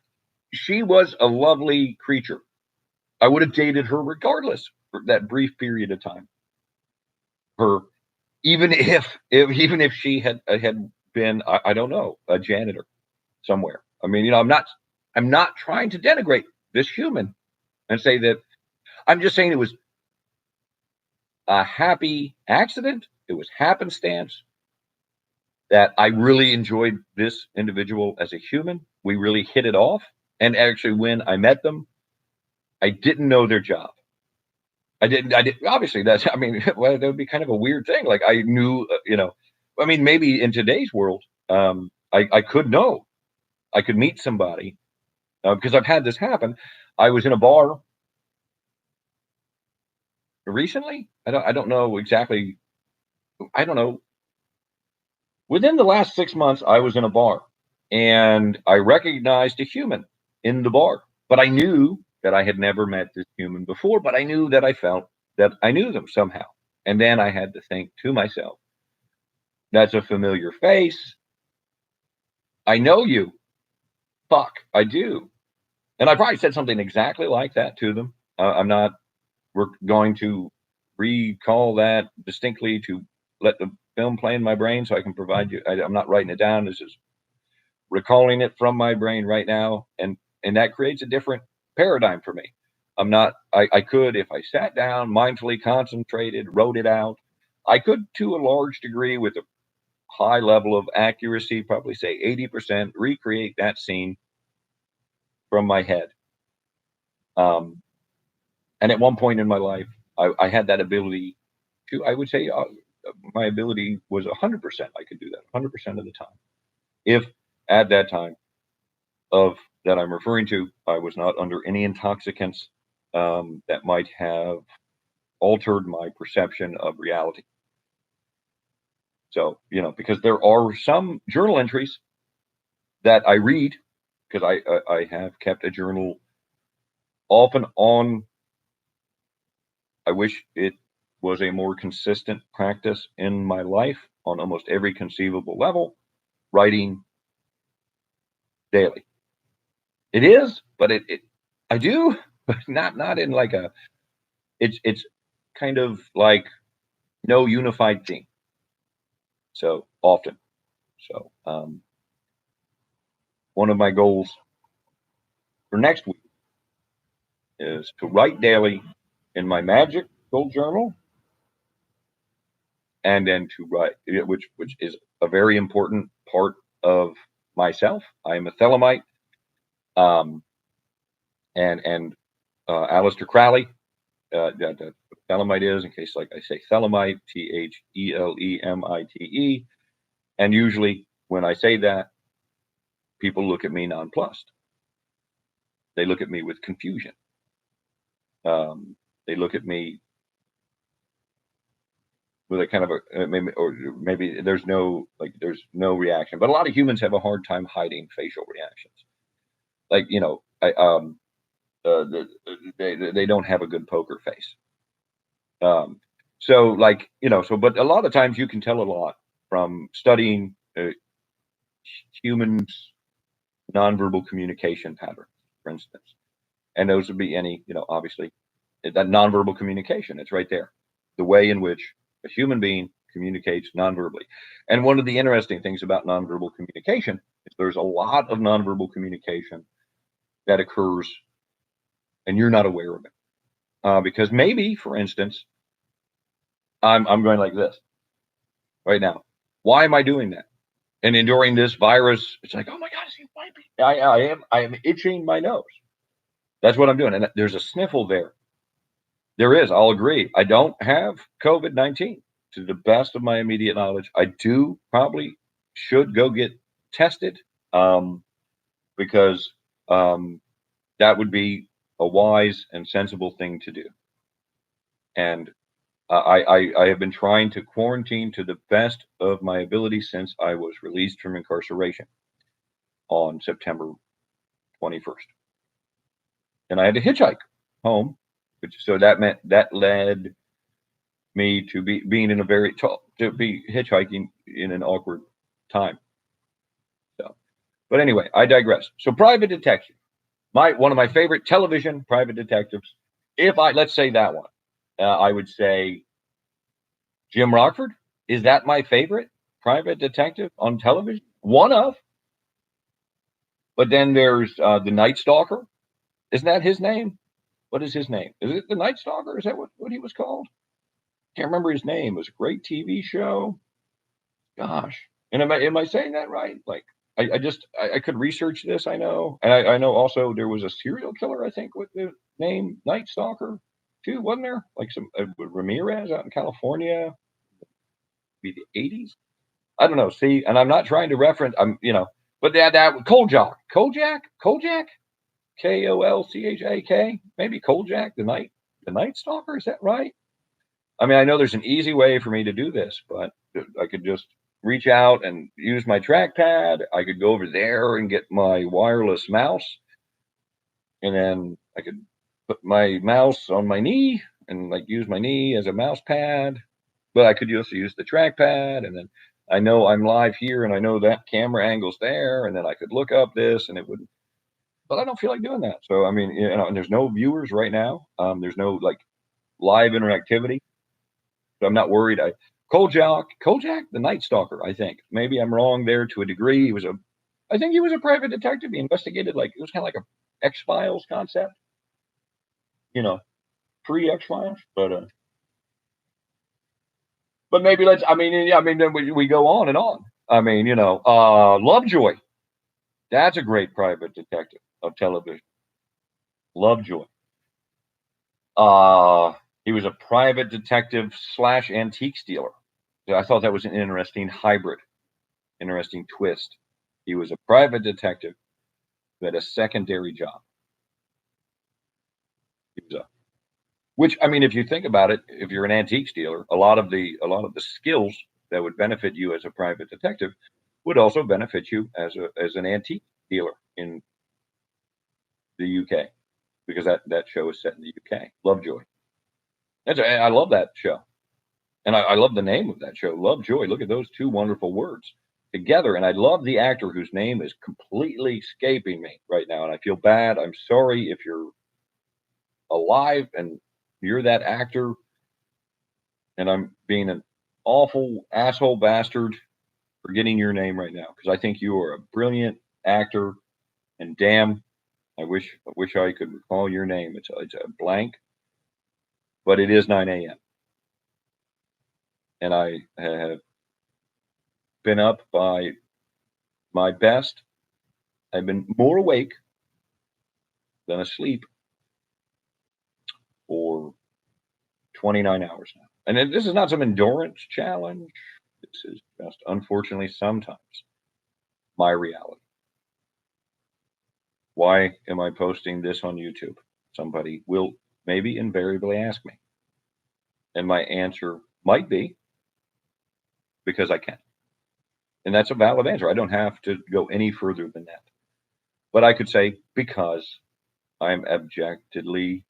she was a lovely creature. I would have dated her regardless for that brief period of time. Her even if she had been I don't know, a janitor somewhere. I mean, you know, I'm not trying to denigrate this human and say that. I'm just saying it was a happy accident. It was happenstance that I really enjoyed this individual as a human. We really hit it off. And actually, when I met them, I didn't know their job. I didn't, obviously, that's, I mean, well, that would be kind of a weird thing. Like, I knew, you know, I mean, maybe in today's world, I could know, I could meet somebody because I've had this happen. I was in a bar recently. I don't know exactly. I don't know. Within the last 6 months, I was in a bar and I recognized a human in the bar, but I knew that I had never met this human before, but I knew that I felt that I knew them somehow. And then I had to think to myself, that's a familiar face. I know you. Fuck, I do. And I probably said something exactly like that to them. I'm not, we're going to recall that distinctly to let the film play in my brain so I can provide you. I'm not writing it down. This is recalling it from my brain right now, and that creates a different paradigm for me. I'm not. I could, if I sat down, mindfully concentrated, wrote it out. I could, to a large degree, with a high level of accuracy, probably say 80%, recreate that scene from my head. Um, and at one point in my life, I had that ability to. I would say my ability was 100%. I could do that 100% of the time. If at that time of that I'm referring to, I was not under any intoxicants that might have altered my perception of reality. So, you know, because there are some journal entries that I read because I have kept a journal off and on. I wish it was a more consistent practice in my life on almost every conceivable level, writing daily. It is, but it I do, but not in like a it's kind of like no unified theme. So often. So one of my goals for next week is to write daily in my magical journal, and then to write, which is a very important part of myself. I am a Thelemite, um, and Aleister Crowley. The Thelemite is, in case like I say Thelemite, Thelemite, and usually when I say that, people look at me nonplussed. They look at me with confusion. They look at me with a kind of a maybe, or maybe there's no reaction. But a lot of humans have a hard time hiding facial reactions. Like, you know, they don't have a good poker face. So like, you know, but a lot of times you can tell a lot from studying humans' nonverbal communication patterns, for instance. And those would be any, you know, obviously that nonverbal communication. It's right there. The way in which a human being communicates nonverbally. And one of the interesting things about nonverbal communication is there's a lot of nonverbal communication that occurs and you're not aware of it. Because maybe, for instance, I'm going like this right now. Why am I doing that? And enduring this virus, it's like, oh my God, is he wiping? I am itching my nose. That's what I'm doing. And there's a sniffle there. There is, I'll agree. I don't have COVID-19 to the best of my immediate knowledge. I do probably should go get tested, um, because um, that would be a wise and sensible thing to do. And I have been trying to quarantine to the best of my ability since I was released from incarceration on September 21st. And I had to hitchhike home, which so that meant that led me to being in a very to be hitchhiking in an awkward time. So, but anyway, I digress. So, private detection, my one of my favorite television private detectives. If I let's say that one, I would say Jim Rockford. Is that my favorite private detective on television? One of. But then there's the Night Stalker. Isn't that his name? What is his name? Is it the Night Stalker? Is that what he was called? Can't remember his name. It was a great TV show. Gosh, and am I saying that right? Like I could research this. I know, and I know also there was a serial killer. I think with the name Night Stalker too, wasn't there? Like some Ramirez out in California, maybe the 80s. I don't know. See, and I'm not trying to reference. But that Kojak, Kolchak, maybe Kojak, the Night Stalker. Is that right? I mean, I know there's an easy way for me to do this, but I could just reach out and use my trackpad. I could go over there and get my wireless mouse, and then I could put my mouse on my knee and like use my knee as a mouse pad. But I could also use the trackpad, and then I know I'm live here, and I know that camera angle's there, and then I could look up this, and it would. But I don't feel like doing that. So I mean, and there's no viewers right now. There's no like live interactivity. So I'm not worried. Kojak, the Night Stalker. I think maybe I'm wrong there to a degree. I think he was a private detective. He investigated like it was kind of like a X Files concept, you know, pre X Files. But maybe let's. I mean, yeah, I mean, then we go on and on. I mean, Lovejoy. That's a great private detective of television. Lovejoy. He was a private detective slash antique dealer. So I thought that was an interesting hybrid, interesting twist. He was a private detective who had a secondary job. He was a, which I mean, if you think about it, if you're an antique dealer, a lot of the skills that would benefit you as a private detective would also benefit you as an antique dealer in the UK because that show is set in the UK. Lovejoy. I love that show. And I love the name of that show, Lovejoy. Look at those two wonderful words together. And I love the actor whose name is completely escaping me right now. And I feel bad. I'm sorry if you're alive and you're that actor. And I'm being an awful asshole bastard for getting your name right now because I think you are a brilliant actor. And damn, I wish I could recall your name. It's a blank, but it is 9 a.m. And I have been up by my best. I've been more awake than asleep for 29 hours now. And this is not some endurance challenge. This is just, unfortunately, sometimes my reality. Why am I posting this on YouTube? Somebody will maybe invariably ask me. And my answer might be because I can. And that's a valid answer. I don't have to go any further than that. But I could say because I'm abjectly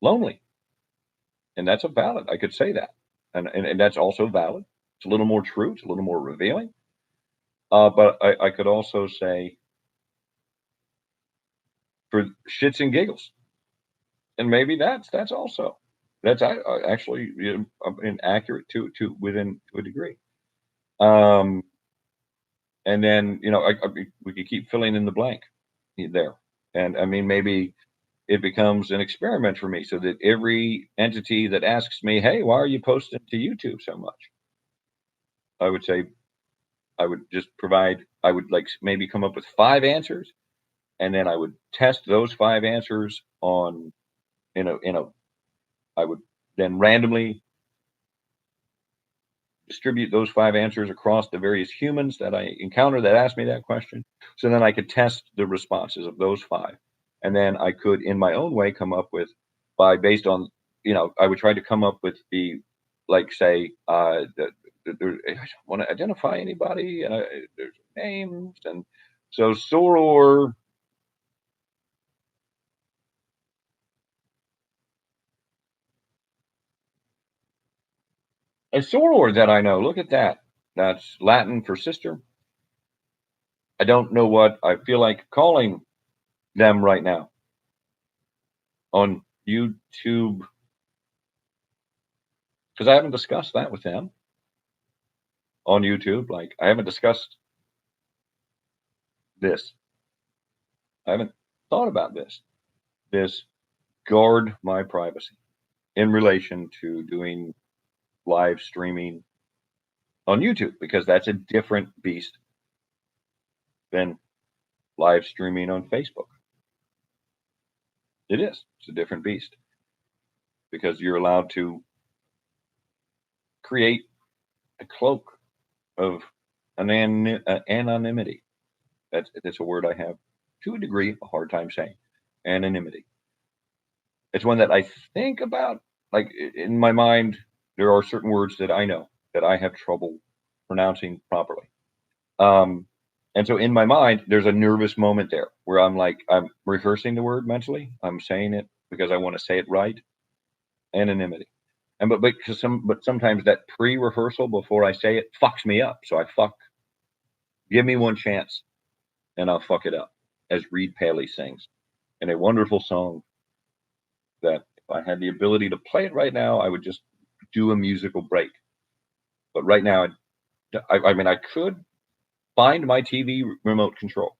lonely. And that's a valid. I could say that. And that's also valid. It's a little more true. It's a little more revealing. But I could also say for shits and giggles, and maybe that's also actually inaccurate to within to a degree. Um, and then we could keep filling in the blank there, and I mean maybe it becomes an experiment for me, so that every entity that asks me, "Hey, why are you posting to YouTube so much?" I would say, I would just provide, I would like maybe come up with 5 answers, and then I would test those 5 answers on, I would then randomly distribute those 5 answers across the various humans that I encounter that ask me that question. So then I could test the responses of those 5. And then I could, in my own way, come up with, based on, I would try to come up with the, like, say, I want to identify anybody, and there's names. And so Soror, a soror that I know, look at that. That's Latin for sister. I don't know what I feel like calling them right now on YouTube, because I haven't discussed that with them on YouTube. Like, I haven't discussed this. I haven't thought about this. This guard my privacy in relation to doing live streaming on YouTube, because that's a different beast than live streaming on Facebook. It is. It's a different beast, because you're allowed to create a cloak of anonymity. That's a word I have, to a degree, a hard time saying. Anonymity. It's one that I think about. Like, in my mind, there are certain words that I know that I have trouble pronouncing properly. And so in my mind, there's a nervous moment there where I'm like, I'm rehearsing the word mentally. I'm saying it because I want to say it right. Anonymity. And but sometimes that pre-rehearsal before I say it fucks me up. So give me one chance and I'll fuck it up, as Reed Paley sings in a wonderful song that if I had the ability to play it right now, I would just do a musical break. But right now, I mean, I could find my TV remote control,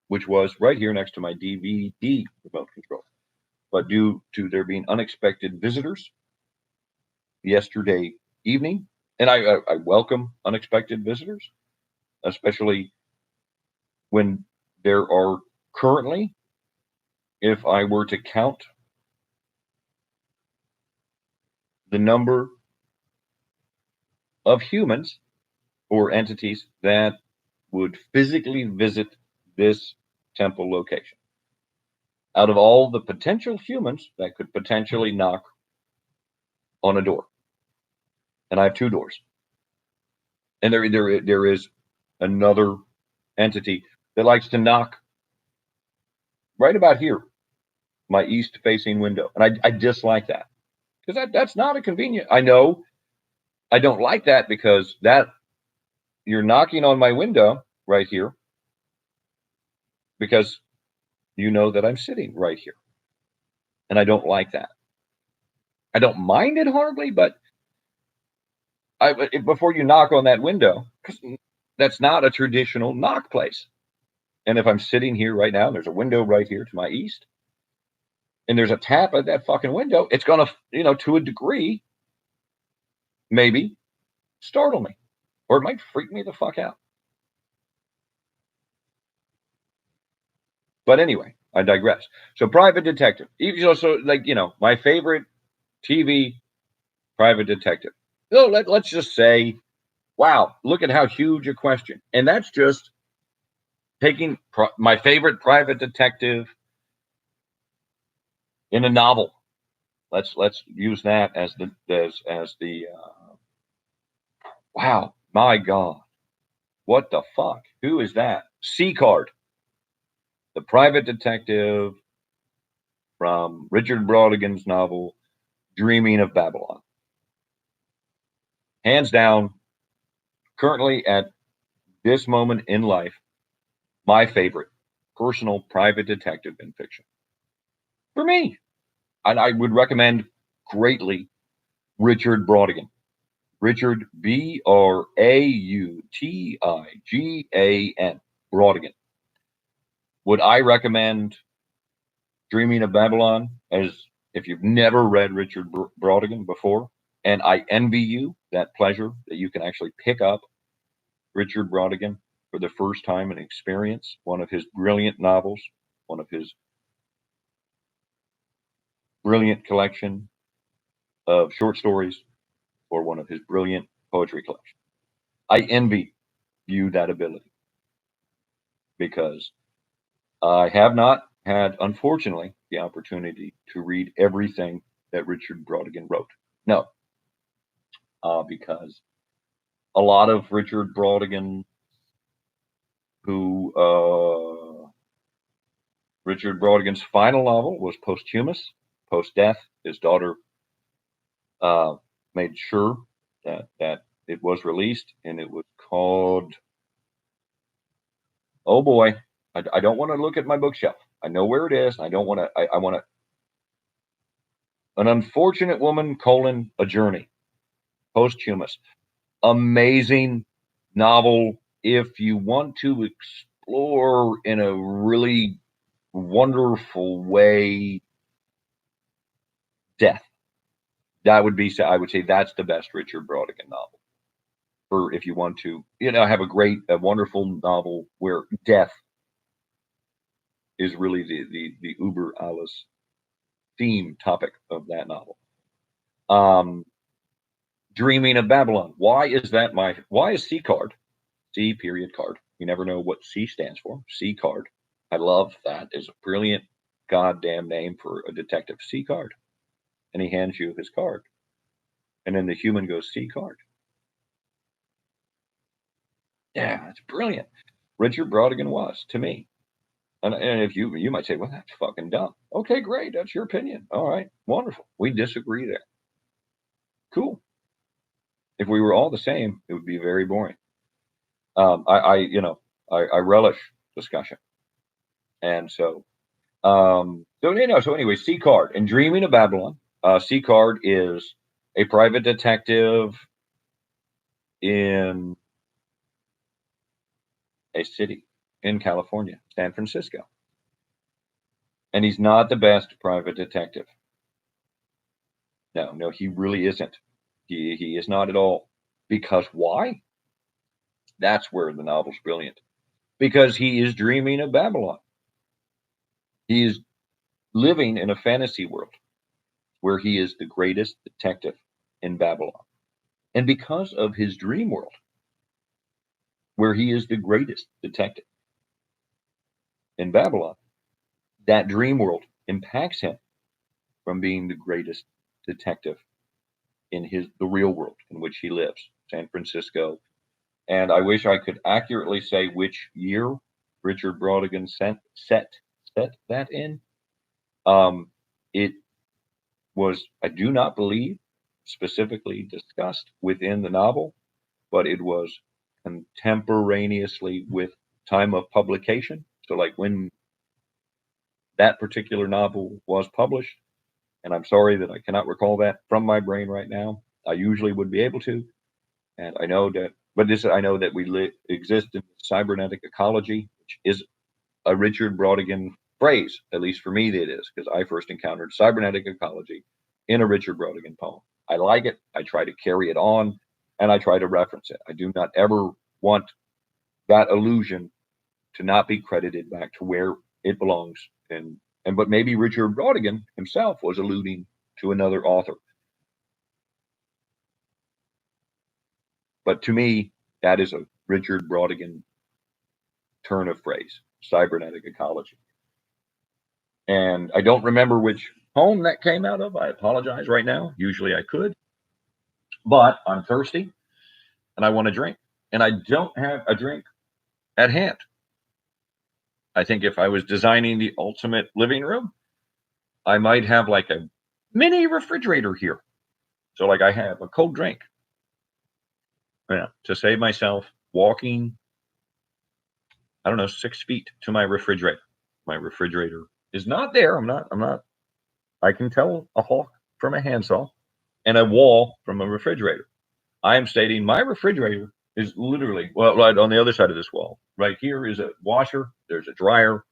which was right here next to my DVD remote control. But due to there being unexpected visitors yesterday evening, and I welcome unexpected visitors, especially when there are currently, if I were to count the number of humans or entities that would physically visit this temple location, out of all the potential humans that could potentially knock on a door, and I have 2 doors, and there is another entity that likes to knock right about here, my east facing window, and I dislike that, because that's not a convenient. I know I don't like that, because that you're knocking on my window right here, because you know that I'm sitting right here, and I don't like that. I don't mind it horribly, but before you knock on that window, because that's not a traditional knock place. And if I'm sitting here right now, and there's a window right here to my east, and there's a tap at that fucking window, it's gonna, to a degree, maybe startle me, or it might freak me the fuck out. But anyway, I digress. So, private detective. So like, my favorite TV private detective. So let's just say, wow, look at how huge a question. And that's just taking my favorite private detective in a novel. Let's use that as the wow, my God, what the fuck? Who is that? C-Card, the private detective from Richard Brautigan's novel Dreaming of Babylon. Hands down, currently at this moment in life, my favorite personal private detective in fiction. For me. And I would recommend greatly Richard Brautigan. Richard Brautigan. Brautigan. Would I recommend Dreaming of Babylon, as if you've never read Richard Brautigan before, and I envy you that pleasure that you can actually pick up Richard Brautigan for the first time and experience one of his brilliant novels, one of his brilliant collection of short stories, or one of his brilliant poetry collections. I envy you that ability because I have not had, unfortunately, the opportunity to read everything that Richard Brautigan wrote. No, because a lot of Richard Brautigan, Richard Brautigan's final novel was posthumous, post death. His daughter uh, made sure that it was released, and it was called. Oh boy, I don't want to look at my bookshelf. I know where it is. I don't want to. I want to. An Unfortunate Woman: A Journey, posthumous. Amazing novel if you want to explore in a really wonderful way death. That would be, I would say that's the best Richard Brautigan novel. For if you want to, have a wonderful novel where death is really the uber alles theme topic of that novel. Dreaming of Babylon. Why is C card? C period card. You never know what C stands for. C card. I love that. Is a brilliant goddamn name for a detective. C card. And he hands you his card. And then the human goes, C card. Yeah, it's brilliant. Richard Brautigan was to me. And if you might say, well, that's fucking dumb. Okay, great. That's your opinion. All right, wonderful. We disagree there. Cool. If we were all the same, it would be very boring. I relish discussion, and so anyway, C card and Dreaming of Babylon. C card is a private detective in a city in California, San Francisco. And he's not the best private detective. No, he really isn't. He is not at all. Because why? That's where the novel's brilliant. Because he is dreaming of Babylon. He is living in a fantasy world where he is the greatest detective in Babylon. And because of his dream world, where he is the greatest detective in Babylon, that dream world impacts him from being the greatest detective in the real world in which he lives, San Francisco. And I wish I could accurately say which year Richard Brautigan set that in. It was, I do not believe, specifically discussed within the novel, but it was contemporaneously with time of publication. So, like when that particular novel was published, and I'm sorry that I cannot recall that from my brain right now. I usually would be able to, and I know that, but I know that we exist in cybernetic ecology, which is a Richard Brautigan phrase. At least for me, it is because I first encountered cybernetic ecology in a Richard Brautigan poem. I like it. I try to carry it on, and I try to reference it. I do not ever want that illusion to not be credited back to where it belongs. But maybe Richard Brautigan himself was alluding to another author. But to me, that is a Richard Brautigan turn of phrase, cybernetic ecology. And I don't remember which poem that came out of. I apologize right now. Usually I could. But I'm thirsty and I want a drink. And I don't have a drink at hand. I think if I was designing the ultimate living room, I might have like a mini refrigerator here. So, like, I have a cold drink. Yeah, to save myself walking, I don't know, 6 feet to my refrigerator. My refrigerator is not there. I'm not. I can tell a hawk from a handsaw and a wall from a refrigerator. I am stating my refrigerator is literally, well, right on the other side of this wall. Right here is a washer. There's a dryer.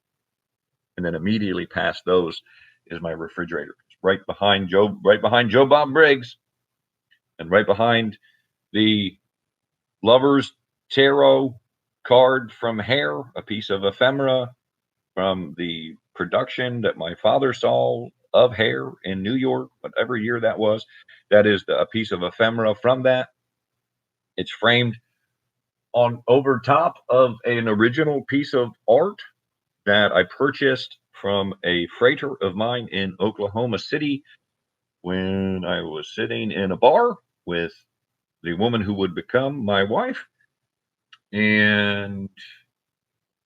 and then immediately past those is my refrigerator. It's right behind Joe Bob Briggs, and right behind the Lover's Tarot card from Hair, a piece of ephemera from the production that my father saw of Hair in New York, whatever year that was. That is a piece of ephemera from that. It's framed on over top of an original piece of art that I purchased from a freighter of mine in Oklahoma City when I was sitting in a bar with the woman who would become my wife. And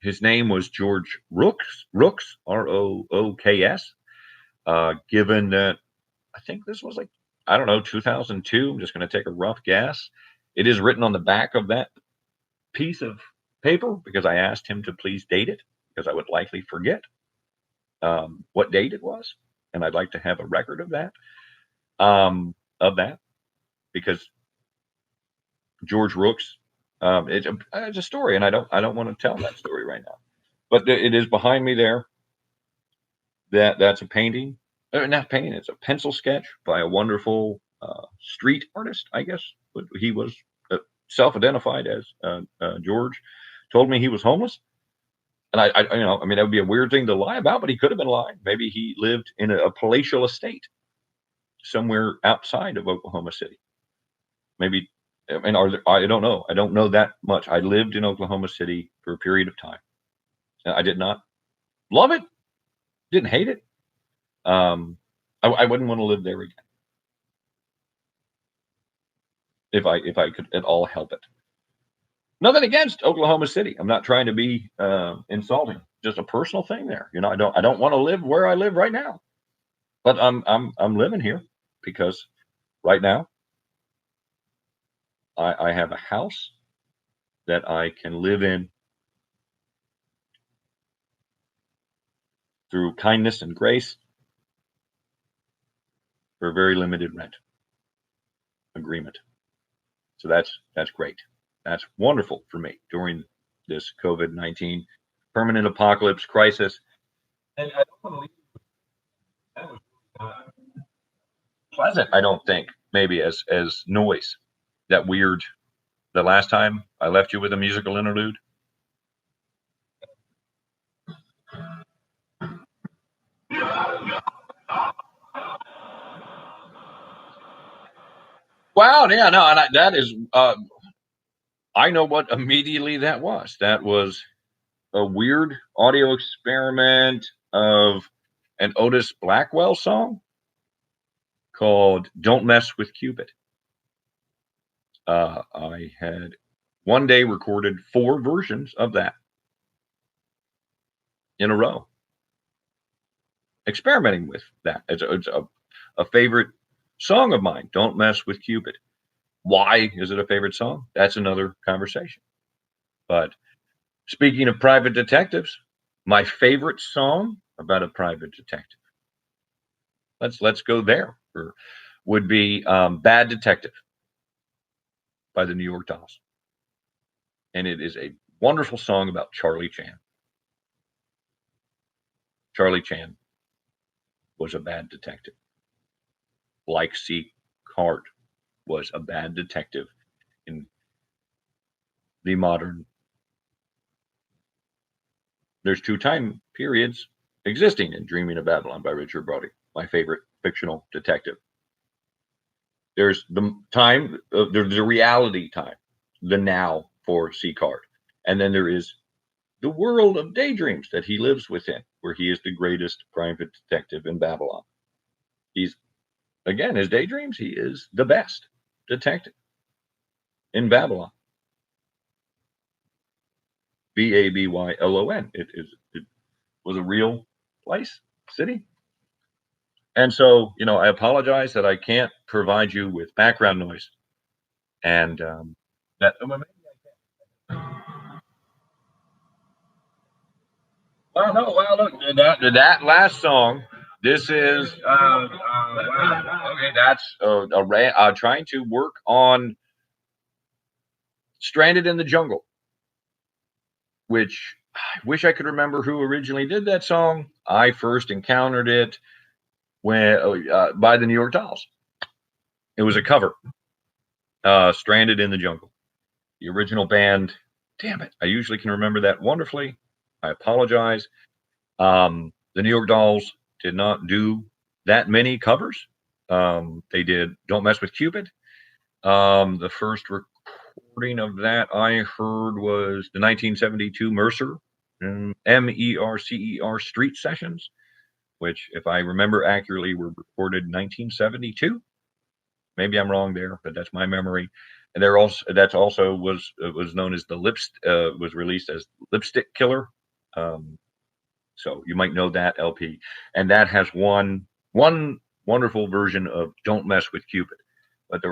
his name was George Rooks, Rooks. Given that I think this was like, I don't know, 2002, I'm just going to take a rough guess. It is written on the back of that piece of paper because I asked him to please date it because I would likely forget what date it was, and I'd like to have a record of that. Because George Rooks, it's a story, and I don't want to tell that story right now, but it is behind me there. That's a painting, not painting. It's a pencil sketch by a wonderful street artist, I guess. He was self-identified as George. Told me he was homeless, and I mean, that would be a weird thing to lie about, but he could have been lying. Maybe he lived in a palatial estate somewhere outside of Oklahoma City. Maybe, and I don't know. I don't know that much. I lived in Oklahoma City for a period of time. I did not love it. Didn't hate it. I wouldn't want to live there again if I could at all help it. Nothing against Oklahoma City. I'm not trying to be insulting. Just a personal thing there. I don't want to live where I live right now, but I'm living here because right now I have a house that I can live in through kindness and grace for a very limited rent agreement. So that's great. That's wonderful for me during this COVID-19 permanent apocalypse crisis. And I don't believe that was pleasant. I don't think maybe as noise. That weird. The last time I left you with a musical interlude. Wow, yeah, no, and that is. I know what immediately that was. That was a weird audio experiment of an Otis Blackwell song called "Don't Mess with Cupid." I had one day recorded 4 versions of that in a row, experimenting with that. It's a favorite song of mine. Don't mess with Cupid. Why is it a favorite song? That's another conversation. But speaking of private detectives, my favorite song about a private detective. Let's go there. Would be "Bad Detective" by the New York Dolls, and it is a wonderful song about Charlie Chan. Charlie Chan was a bad detective, like C. Card was a bad detective in the modern. There's 2 time periods existing in Dreaming of Babylon by Richard Brody, my favorite fictional detective. There's the time, there's the reality time, the now for C. Card. And then there is the world of daydreams that he lives within, where he is the greatest private detective in Babylon. He's, again, his daydreams, he is the best detective in Babylon. Babylon. It was a real place, city. And so, I apologize that I can't provide you with background noise. And that. Well, no, well, look, that last song. This is wow. Okay. That's trying to work on "Stranded in the Jungle," which I wish I could remember who originally did that song. I first encountered it when by the New York Dolls. It was a cover, "Stranded in the Jungle." The original band. Damn it! I usually can remember that wonderfully. I apologize. The New York Dolls did not do that many covers. They did "Don't Mess with Cupid." The first recording of that I heard was the 1972 Mercer, MERCER Street Sessions, which, if I remember accurately, were recorded in 1972. Maybe I'm wrong there, but that's my memory. And that's also was known as was released as Lipstick Killer. Um, so you might know that LP, and that has one wonderful version of "Don't Mess with Cupid." But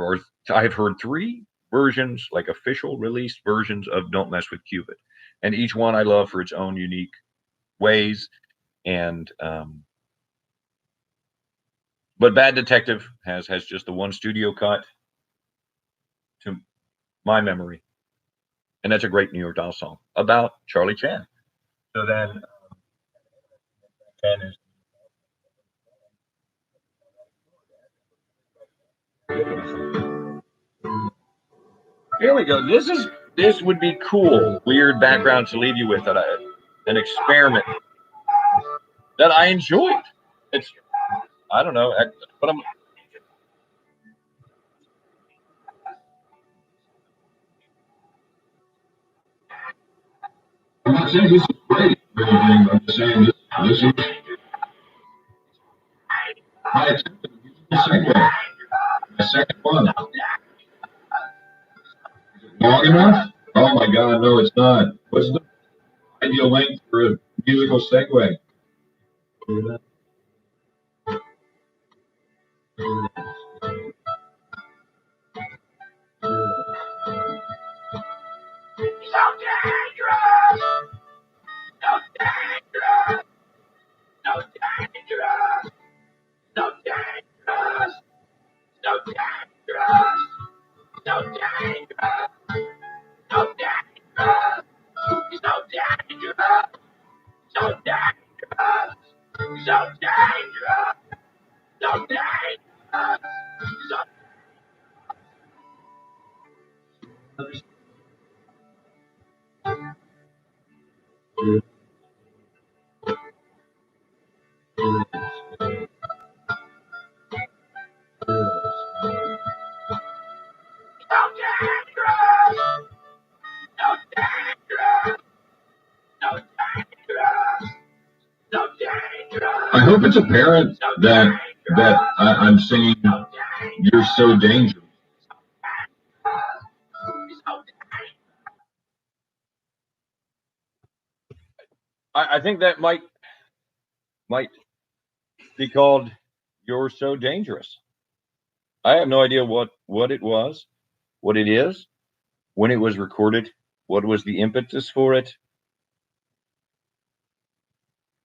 I've heard three versions, like official released versions of "Don't Mess with Cupid," and each one I love for its own unique ways. And but Bad Detective has just the one studio cut to my memory, and that's a great New York Dolls song about Charlie Chan. So then Chan is. Here we go. This would be cool. Weird background to leave you with an experiment that I enjoyed. It's I don't know, but I'm not saying this is great or anything. I'm just saying this is my attempt at a segue. My second one. Long enough? Oh my God, no, it's not. What's the ideal length for a musical segue? I hope it's apparent that I'm singing "You're So Dangerous." I think that might be called "You're So Dangerous." I have no idea what it was, what it is, when it was recorded, what was the impetus for it,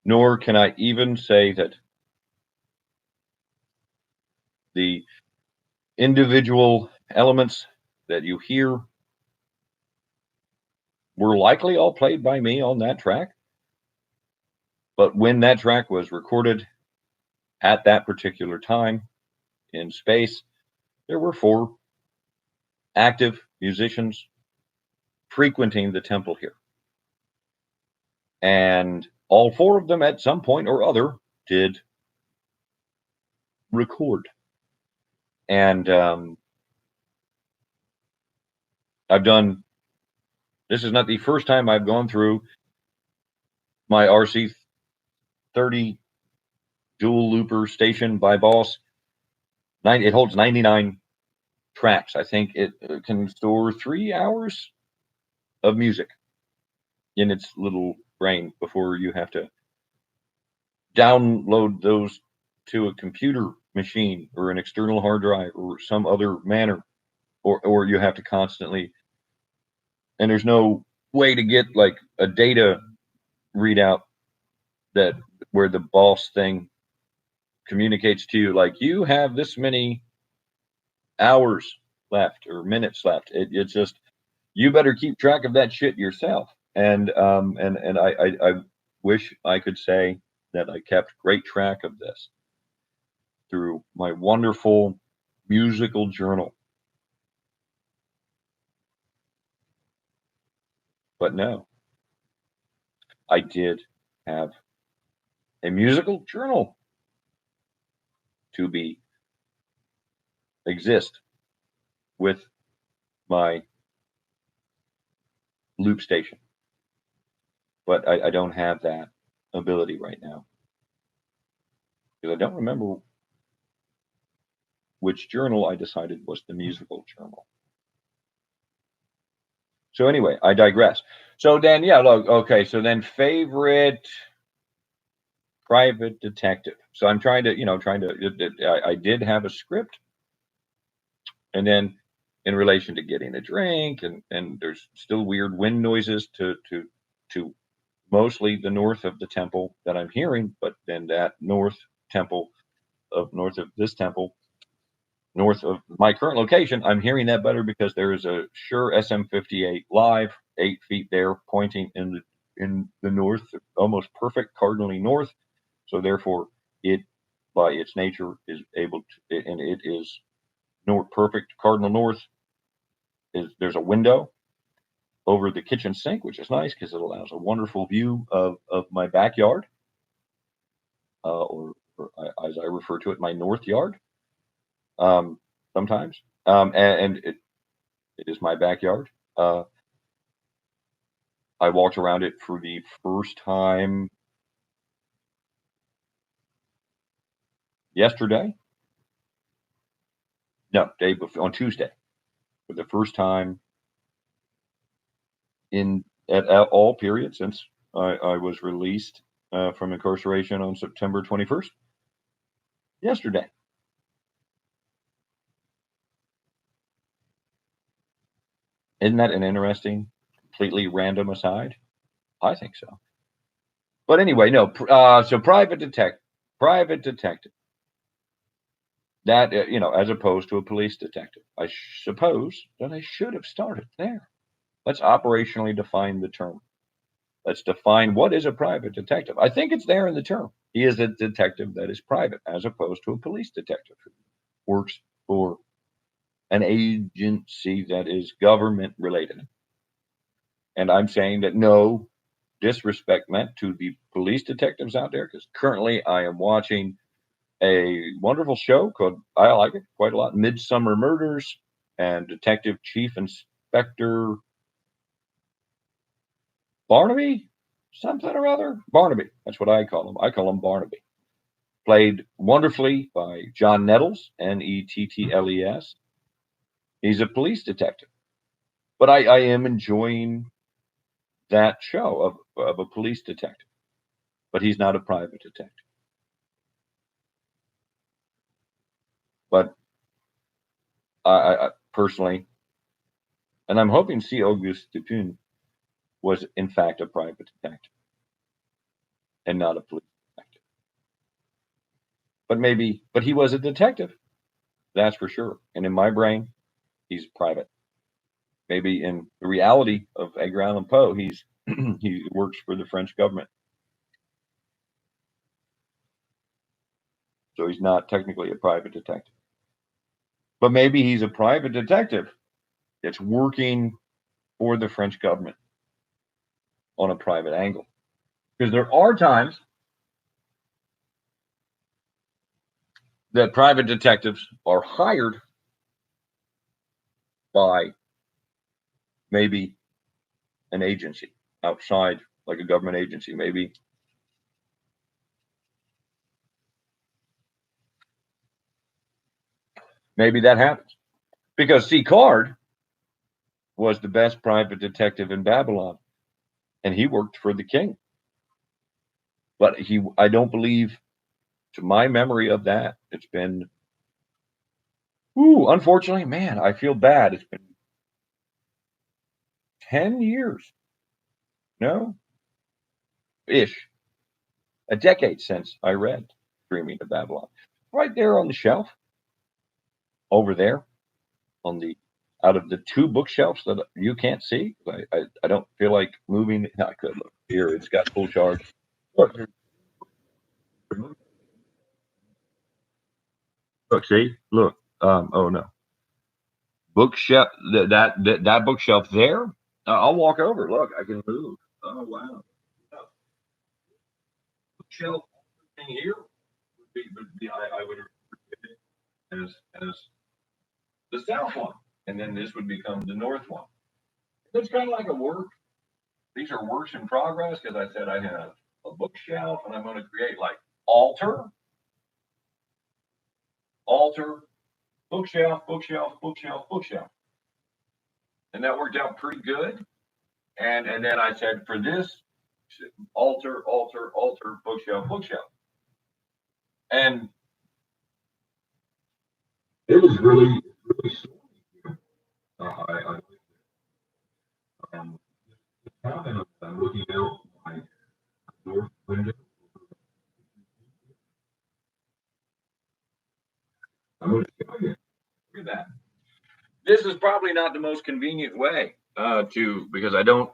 nor can I even say that the individual elements that you hear were likely all played by me on that track. But when that track was recorded at that particular time in space, there were four active musicians frequenting the temple here. And all four of them at some point or other did record. And this is not the first time I've gone through my RC30 dual looper station by Boss. It holds 99 tracks. I think it can store 3 hours of music in its little brain before you have to download those to a computer machine or an external hard drive or some other manner, or you have to constantly, and there's no way to get like a data readout that where the boss thing communicates to you like you have this many hours left or minutes left. It's just you better keep track of that shit yourself. And I wish I could say that I kept great track of this through my wonderful musical journal. But no, I did have a musical journal to be exist with my loop station. But I don't have that ability right now because I don't remember which journal I decided was the musical journal. So anyway, I digress. So then, yeah, look, okay. So then, favorite private detective. So I'm trying to, I did have a script, and then in relation to getting a drink, and there's still weird wind noises to mostly the north of the temple that I'm hearing, but then that north of this temple, north of my current location, I'm hearing that better because there is a Shure SM58 live, 8 feet there, pointing in the north, almost perfect cardinally north. So therefore, it by its nature is able to, and it is north perfect cardinal north. Is there's a window over the kitchen sink, which is nice because it allows a wonderful view of my backyard, or as I refer to it, my north yard. Sometimes, and it is my backyard. Uh, I walked around it for the first time yesterday. No, day before on Tuesday for the first time in at all period since I was released from incarceration on September 21st. Yesterday, isn't that an interesting, completely random aside? I think so. But anyway, no. So private detective. That as opposed to a police detective. I suppose that I should have started there. Let's operationally define the term. Let's define what is a private detective. I think it's there in the term. He is a detective that is private, as opposed to a police detective who works for an agency that is government related. And I'm saying that no disrespect meant to the police detectives out there, because currently I am watching a wonderful show called, I like it quite a lot, Midsummer Murders, and Detective Chief Inspector Barnaby, something or other. Barnaby, that's what I call him. I call him Barnaby. Played wonderfully by John Nettles, Nettles. He's a police detective. But I am enjoying that show of a police detective. But he's not a private detective. But I personally, and I'm hoping C. Auguste Dupin was in fact a private detective and not a police detective. But he was a detective, that's for sure. And in my brain, he's private. Maybe in the reality of Edgar Allan Poe, he works for the French government, so he's not technically a private detective. But maybe he's a private detective that's working for the French government on a private angle. Because there are times that private detectives are hired by maybe an agency outside, like a government agency. Maybe that happens because C. Card was the best private detective in Babylon, and he worked for the king. But I don't believe, to my memory of that, it's been, unfortunately, man, I feel bad. It's been 10 years, no, ish, a decade since I read Dreaming of Babylon. Right there on the shelf, over there on the out of the two bookshelves that you can't see. I don't feel like moving. I could look here. It's got full charge. Look, look, see, look. Oh no, bookshelf. That bookshelf there. I'll walk over. Look, I can move. Oh wow. Bookshelf thing here would be I would as the south one, and then this would become the north one. It's kind of like a work. These are works in progress because I said I have a bookshelf and I'm going to create like altar, altar, bookshelf, bookshelf, bookshelf, bookshelf. And that worked out pretty good. And then I said for this altar, altar, altar, bookshelf, bookshelf. And it was really stormy. Um, I'm looking out my north window. I'm going to show you. Look at that. This is probably not the most convenient way to because I don't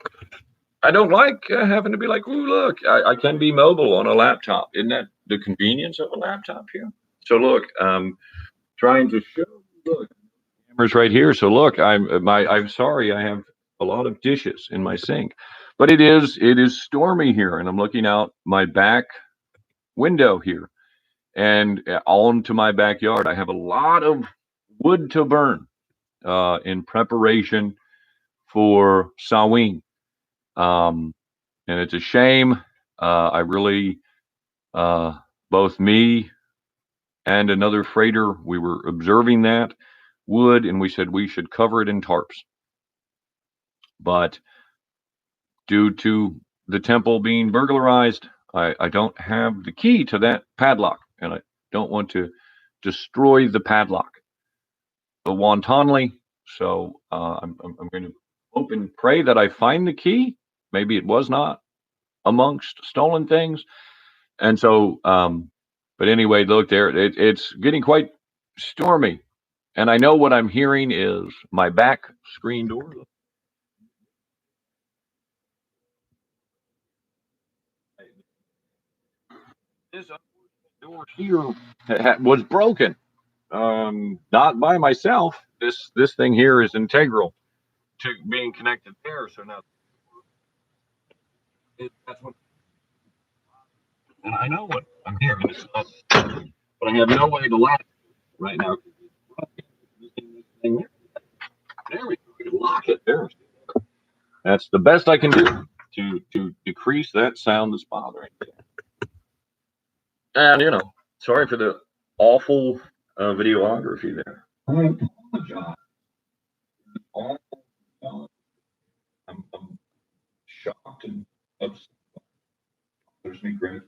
like having to be like, ooh, look, I can be mobile on a laptop. Isn't that the convenience of a laptop here? So look, trying to show. Look, camera's right here. So look, I'm sorry, I have a lot of dishes in my sink, but it is stormy here, and I'm looking out my back window here, and on to my backyard. I have a lot of wood to burn in preparation for Samhain. And it's a shame. I really, both me and another freighter, we were observing that wood, and we said we should cover it in tarps. But due to the temple being burglarized, I don't have the key to that padlock, and I don't want to destroy the padlock wantonly. So I'm going to hope and pray that I find the key. Maybe it was not amongst stolen things. And so, but anyway, look there, it's getting quite stormy. And I know what I'm hearing is my back screen door. This door here was broken. Not by myself. This thing here is integral to being connected there. So now that's what, and I know what I'm hearing. It's not, but I have no way to laugh right now. There we go. We can lock it there. That's the best I can do to decrease that sound that's bothering me. And sorry for the awful videography there. I apologize. Awful. I'm shocked and upset. There's me great.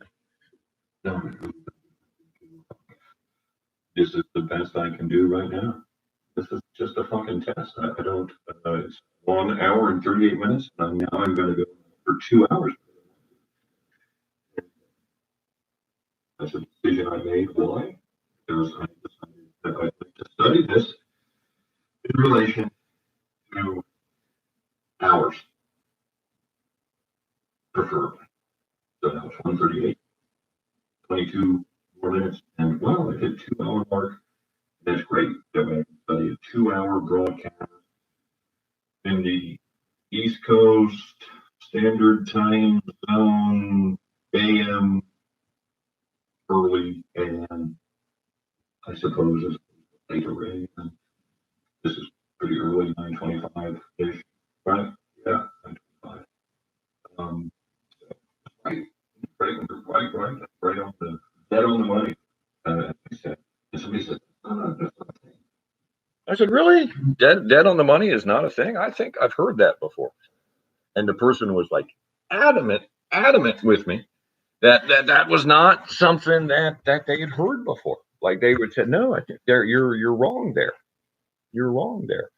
No, this is the best I can do right now. This is just a fucking test. I don't. It's 1 hour and 38 minutes. And now I'm going to go for 2 hours. That's a decision I made. Why? Because I decided that I'd like to study this in relation to hours, preferably. So now it's 1:38, 22 more minutes, and well, I hit 2 hour mark. That's great. That way I can study a 2 hour broadcast in the East Coast Standard Time Zone, AM, early, and I suppose it's later AM. This is pretty early, 9:25-ish, right? Yeah, 9:25. Um, so, right, right on the dead on the money. I said, and somebody said, oh, that's not a thing. I said, really? Dead on the money is not a thing? I think I've heard that before. And the person was like adamant with me that was not something that they had heard before. Like they would say, no, I think you're wrong there. You're wrong there.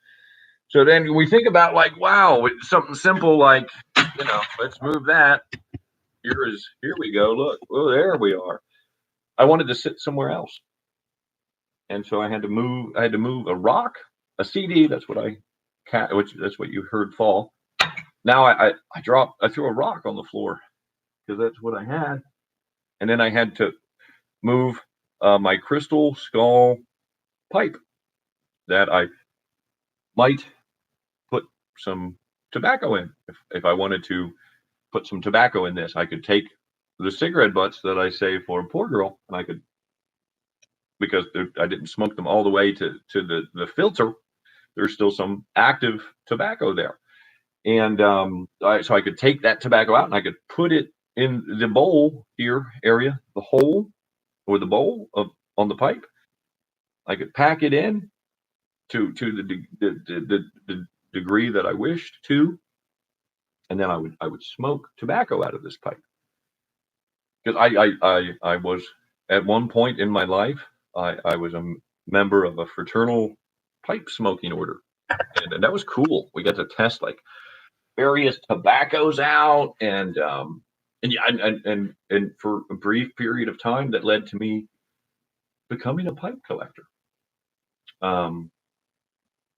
So then we think about like, wow, something simple like, let's move that. Here we go. Look, oh, there we are. I wanted to sit somewhere else, and so I had to move. I had to move a rock, a CD. That's what I cat, which that's what you heard fall. Now I threw a rock on the floor because that's what I had, and then I had to move my crystal skull pipe that I might put some tobacco in. If I wanted to put some tobacco in this, I could take the cigarette butts that I save for a poor girl, and I could, because I didn't smoke them all the way to the filter. There's still some active tobacco there, and so I could take that tobacco out and I could put it in the bowl here area, the hole or the bowl of on the pipe. I could pack it in to the degree that I wished to, and then I would smoke tobacco out of this pipe because I was at one point in my life I was a member of a fraternal pipe smoking order, and that was cool. We got to test like various tobaccos out, and yeah, and for a brief period of time that led to me becoming a pipe collector. Um,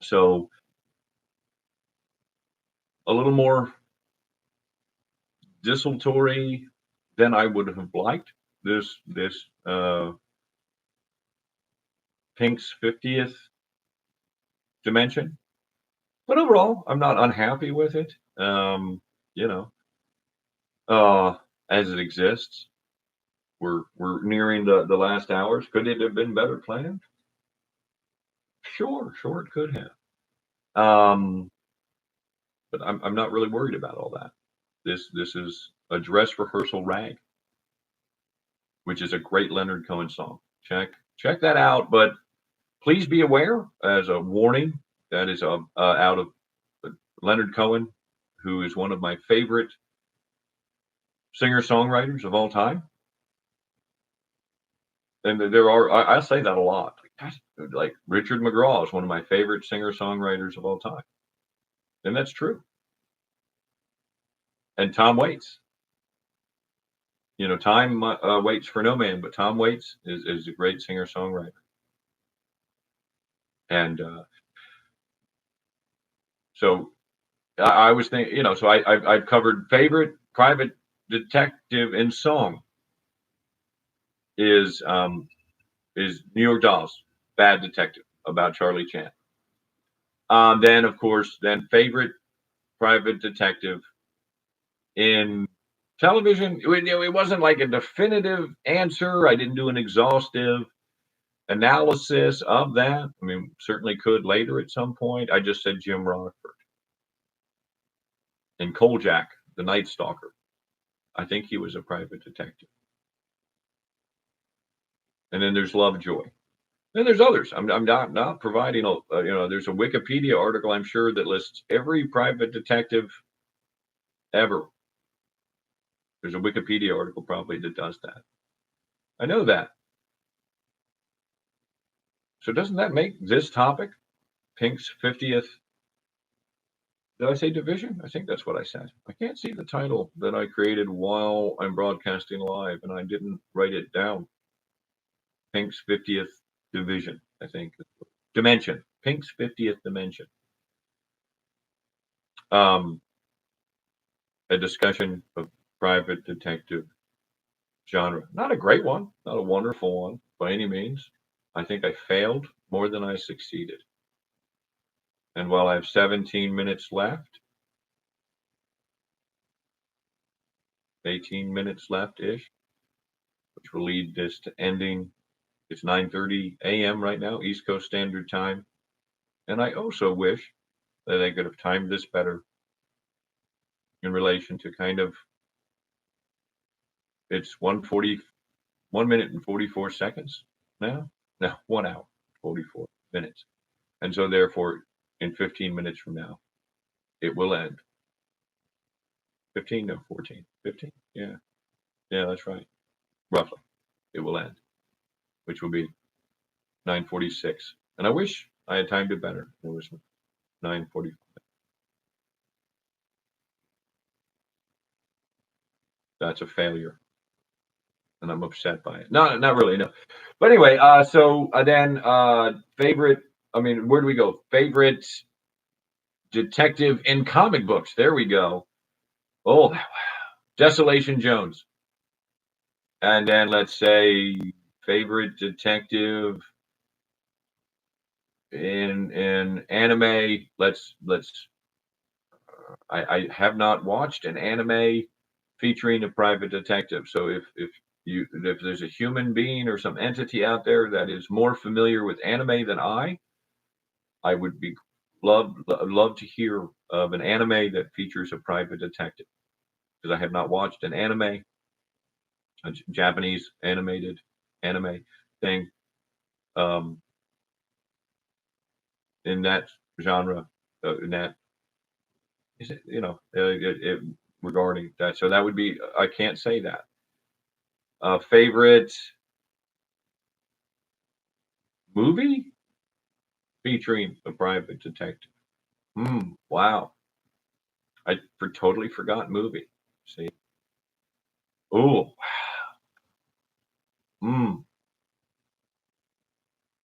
so a little more desultory than I would have liked. This Pink's 50th dimension, but overall, I'm not unhappy with it. You know, uh, as it exists, we're nearing the last hours. Could it have been better planned? Sure, it could have. Um, but I'm not really worried about all that. This is a dress rehearsal rag, which is a great Leonard Cohen song. Check that out. But please be aware, as a warning, that is out of Leonard Cohen, who is one of my favorite singer songwriters of all time. And there are I say that a lot. Like Richard McGraw is one of my favorite singer songwriters of all time, and that's true. And Tom Waits, time waits for no man, but Tom Waits is a great singer songwriter. And so I was thinking, so I've covered favorite private detective in song is New York Dolls, Bad Detective, about Charlie Chan. Then of course, then favorite private detective in television. It wasn't like a definitive answer. I didn't do an exhaustive analysis of that. I mean, certainly could later at some point. I just said Jim Rockford and Kolchak, the Night Stalker. I think he was a private detective. And then there's Lovejoy. And there's others. I'm not providing there's a Wikipedia article I'm sure that lists every private detective ever. There's a Wikipedia article probably that does that. I know that. So doesn't that make this topic Pink's 50th? Did I say division? I think that's what I said. I can't see the title that I created while I'm broadcasting live, and I didn't write it down. Pink's 50th division, I think. Dimension. Pink's 50th dimension. A discussion of private detective genre. Not a great one, not a wonderful one by any means. I think I failed more than I succeeded. And while I have 17 minutes left, 18 minutes left ish, which will lead this to ending. It's 9:30 a.m. right now, East Coast Standard Time. And I also wish that I could have timed this better in relation to kind of it's 1 minute and 44 seconds now. No, 1 hour, 44 minutes. And so therefore, in 15 minutes from now, it will end. 15, no, 14. 15? Yeah. Yeah, that's right. Roughly. It will end, which will be 9:46. And I wish I had timed it better. It was 9:45. That's a failure. And I'm upset by it. No, not really, no. But anyway, so then favorite, I mean, where do we go? Favorite detective in comic books. There we go. Oh, Desolation Jones. And then let's say favorite detective in anime. Let's. I have not watched an anime featuring a private detective. So if there's a human being or some entity out there that is more familiar with anime than I would be love to hear of an anime that features a private detective because I have not watched an anime, a Japanese animated anime thing um, in that genre, in that is it, regarding that. So that would be I can't say that. Favorite movie featuring a private detective. Wow. Totally forgot movie. See. Oh. Mm.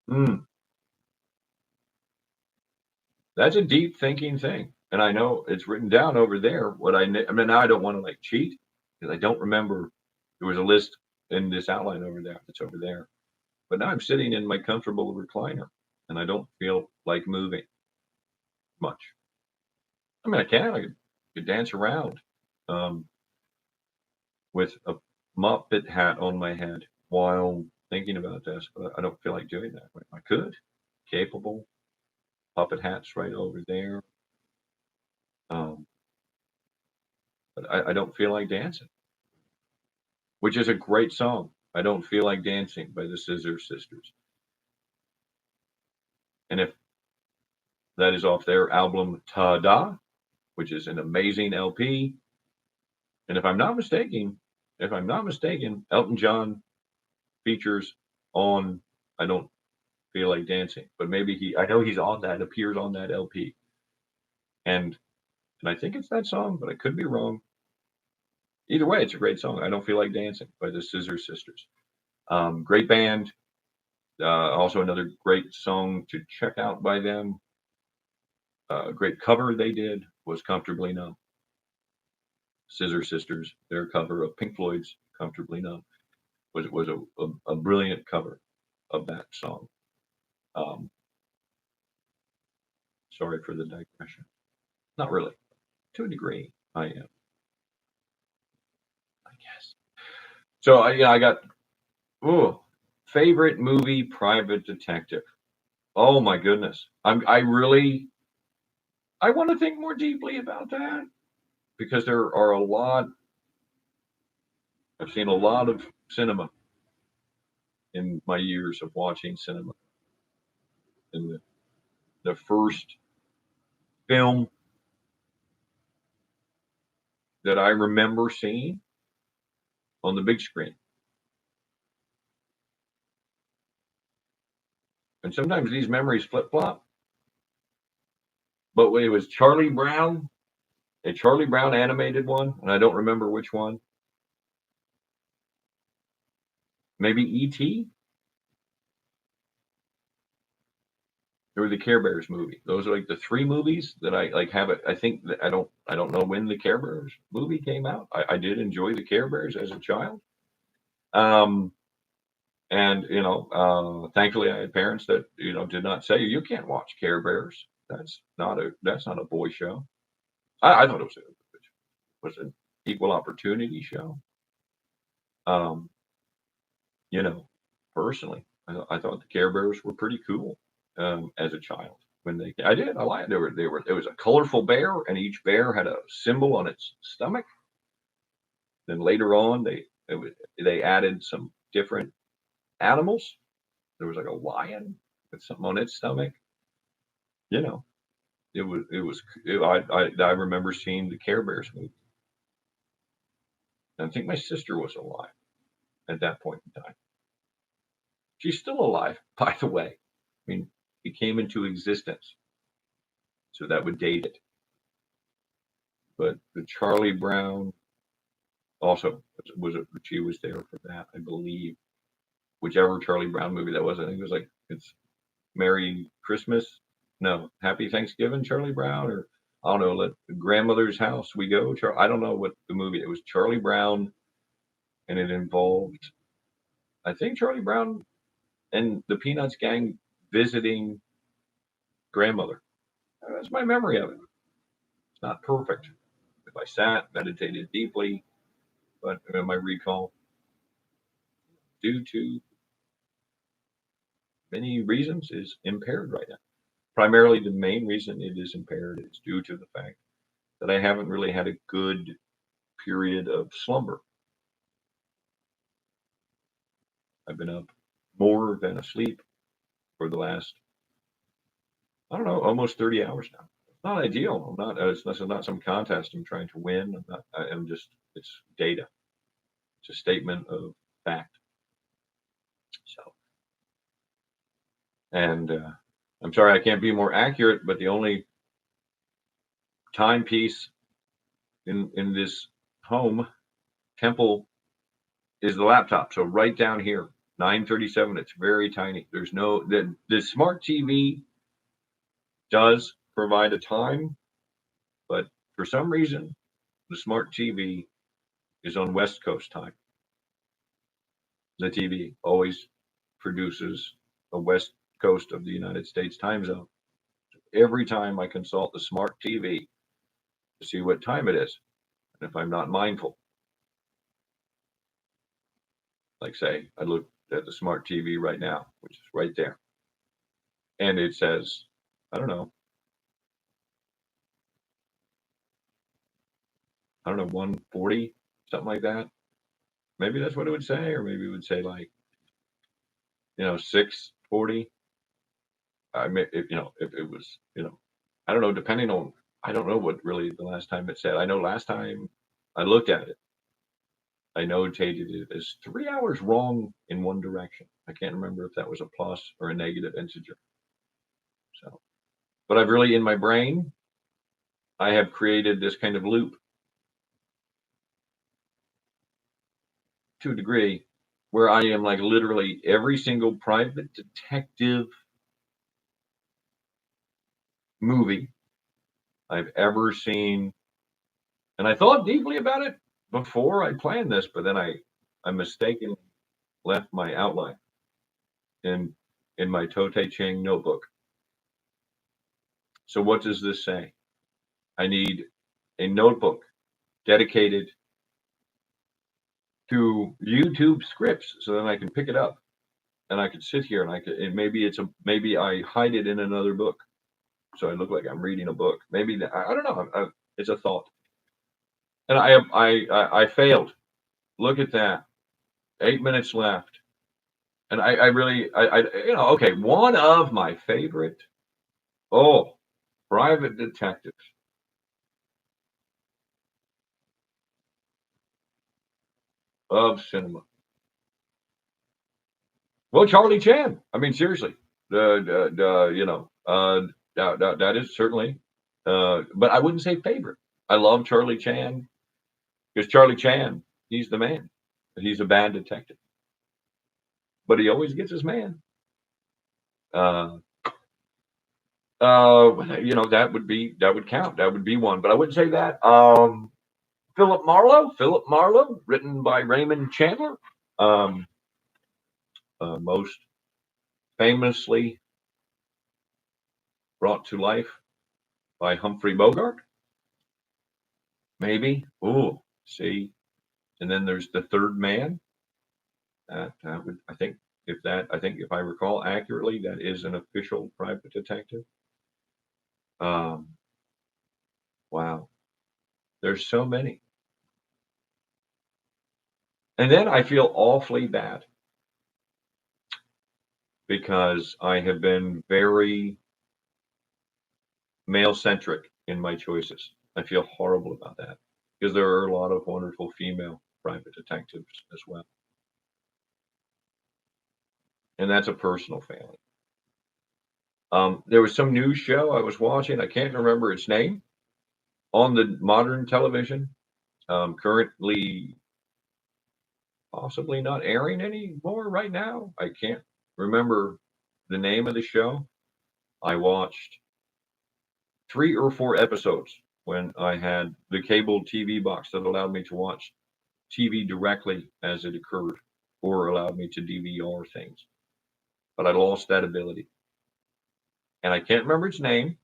Mm. That's a deep thinking thing, and I know it's written down over there. I mean, now I don't want to like cheat because I don't remember. There was a list in this outline over there. That's over there. But now I'm sitting in my comfortable recliner, and I don't feel like moving much. I mean, I could dance around um, with a Muppet hat on my head while thinking about this, but I don't feel like doing that. I could, capable. Puppet hats right over there. Um, but I don't feel like dancing, which is a great song. I don't feel like dancing by the Scissor Sisters. And if that is off their album Ta-Da, which is an amazing LP. And if I'm not mistaken, Elton John features on I Don't Feel Like Dancing, but maybe I know he's on that, appears on that LP. And I think it's that song, but I could be wrong. Either way, it's a great song. I Don't Feel Like Dancing by the Scissor Sisters. Great band. Also another great song to check out by them. A great cover they did was Comfortably Numb. Scissor Sisters, their cover of Pink Floyd's Comfortably Numb was a brilliant cover of that song. Um, sorry for the digression. Not really. To a degree, I am, I guess. So I got ooh, favorite movie, Private Detective. Oh my goodness. I want to think more deeply about that because there are a lot. I've seen a lot of cinema in my years of watching cinema. And the first film that I remember seeing on the big screen. And sometimes these memories flip flop, but it was Charlie Brown, a Charlie Brown animated one, and I don't remember which one. Maybe E.T. or the Care Bears movie. Those are like the three movies that I like have it. I think that I don't know when the Care Bears movie came out. I did enjoy the Care Bears as a child. Um, and thankfully I had parents that did not say you can't watch Care Bears. That's not a boy show. I thought was an equal opportunity show. Um, you know, personally, I thought the Care Bears were pretty cool as a child. When I did, I liked. They were. It was a colorful bear, and each bear had a symbol on its stomach. Then later on, they added some different animals. There was like a lion with something on its stomach. You know, I remember seeing the Care Bears movie. And I think my sister was alive at that point in time. She's still alive, by the way. I mean, it came into existence, so that would date it. But the Charlie Brown also she was there for that, I believe. Whichever Charlie Brown movie that was, I think it was like it's Merry Christmas, no, Happy Thanksgiving, Charlie Brown, or I don't know, let grandmother's house we go. I don't know what the movie. It was Charlie Brown, and it involved, I think, Charlie Brown and the Peanuts gang visiting grandmother. That's my memory of it. It's not perfect. If I sat, meditated deeply, but my recall, due to many reasons, is impaired right now. Primarily, the main reason it is impaired is due to the fact that I haven't really had a good period of slumber. I've been up more than asleep for the last, I don't know, almost 30 hours now. It's not ideal. I'm not. This is not some contest. I'm trying to win. I'm not. I'm just. It's data. It's a statement of fact. So, and I'm sorry I can't be more accurate, but the only timepiece in this home temple is the laptop. So right down here, 9:37. It's very tiny. There's no the smart TV does provide a time, but for some reason, the smart TV is on West Coast time. The TV always produces a West Coast of the United States time zone. Every time I consult the smart TV to see what time it is, and if I'm not mindful, like say I look at the smart TV right now, which is right there, and it says, I don't know, 140, something like that. Maybe that's what it would say, or maybe it would say like, 6:40. I mean, if it was, I don't know, depending on, I don't know what really the last time it said. I know last time I looked at it, I notated it as 3 hours wrong in one direction. I can't remember if that was a plus or a negative integer. So, but I've really, in my brain, I have created this kind of loop to a degree where I am like literally every single private detective movie I've ever seen. And I thought deeply about it before I planned this, but then I mistakenly left my outline in my Tote Ching notebook. So what does this say? I need a notebook dedicated to YouTube scripts so then I can pick it up and I can sit here and maybe I hide it in another book so I look like I'm reading a book. Maybe I don't know. It's a thought, and I failed. Look at that. 8 minutes left, and I really okay. One of my favorite private detectives. Of cinema. Well, Charlie Chan. I mean, seriously, that is certainly, but I wouldn't say favorite. I love Charlie Chan because Charlie Chan, he's the man. He's a bad detective, but he always gets his man. Uh, that would count. That would be one, but I wouldn't say that. Philip Marlowe, written by Raymond Chandler, um, most famously brought to life by Humphrey Bogart. Maybe. Oh, see. And then there's The Third Man. That would, I think if I recall accurately, that is an official private detective. Um, wow. There's so many. And then I feel awfully bad because I have been very male centric in my choices. I feel horrible about that because there are a lot of wonderful female private detectives as well. And that's a personal failing. There was some news show I was watching. I can't remember its name on the modern television. Currently, possibly not airing anymore right now. I can't remember the name of the show. I watched 3 or 4 episodes when I had the cable TV box that allowed me to watch TV directly as it occurred, or allowed me to DVR things. But I lost that ability. And I can't remember its name,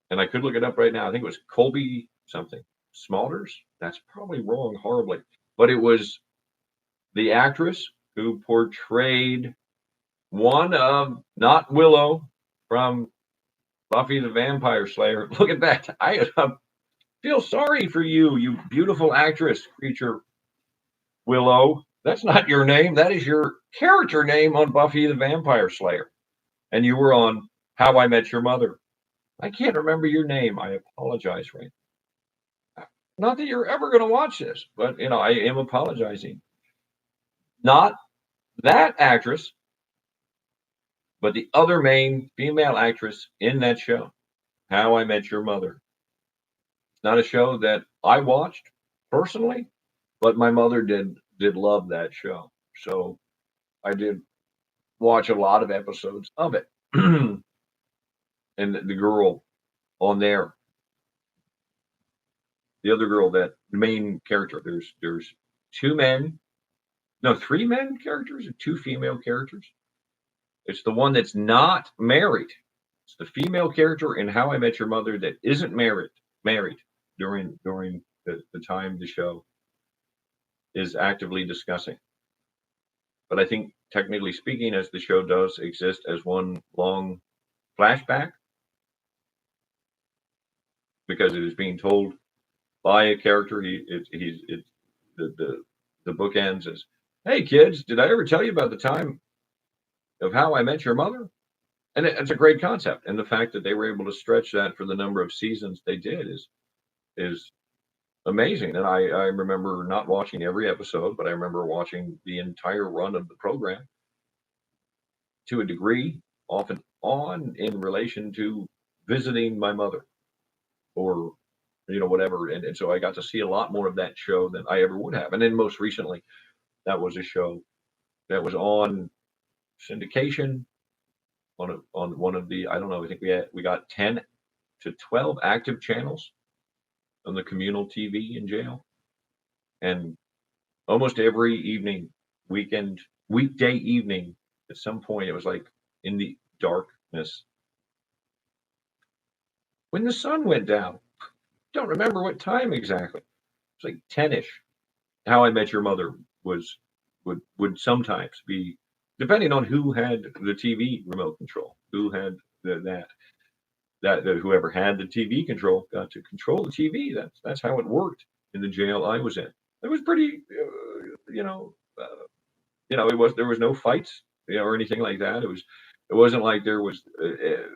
and I could look it up right now. I think it was Colby something. Smulders? That's probably wrong horribly. But it was the actress who portrayed one of, not Willow from Buffy the Vampire Slayer. Look at that. I feel sorry for you, you beautiful actress, creature Willow. That's not your name. That is your character name on Buffy the Vampire Slayer. And you were on How I Met Your Mother. I can't remember your name. I apologize, right? Not that you're ever going to watch this, but I am apologizing. Not that actress, but the other main female actress in that show, How I Met Your Mother. It's not a show that I watched personally, but my mother did love that show. So I did watch a lot of episodes of it. And the girl on there, the other girl, that the main character, there's two men, no, three men characters and two female characters. It's the one that's not married. It's the female character in How I Met Your Mother that isn't married during the time the show is actively discussing. But I think technically speaking, as the show does exist as one long flashback, because it is being told by a character. The book ends as, "Hey kids, did I ever tell you about the time of How I Met Your Mother?" And it's a great concept, and the fact that they were able to stretch that for the number of seasons they did is amazing. And I remember not watching every episode, but I remember watching the entire run of the program to a degree, off and on, in relation to visiting my mother, or whatever. And so I got to see a lot more of that show than I ever would have. And then most recently, that was a show that was on syndication on one of the, I don't know, I think we got 10 to 12 active channels on the communal TV in jail. And almost every evening, weekday evening, at some point, it was like in the darkness, when the sun went down. Don't remember what time exactly. It's like 10ish. How I Met Your Mother would sometimes be, depending on who had the TV remote control, who had that whoever had the TV control got to control the TV. That's how it worked in the jail I was in. It was pretty, there was no fights, or anything like that. It wasn't like there was the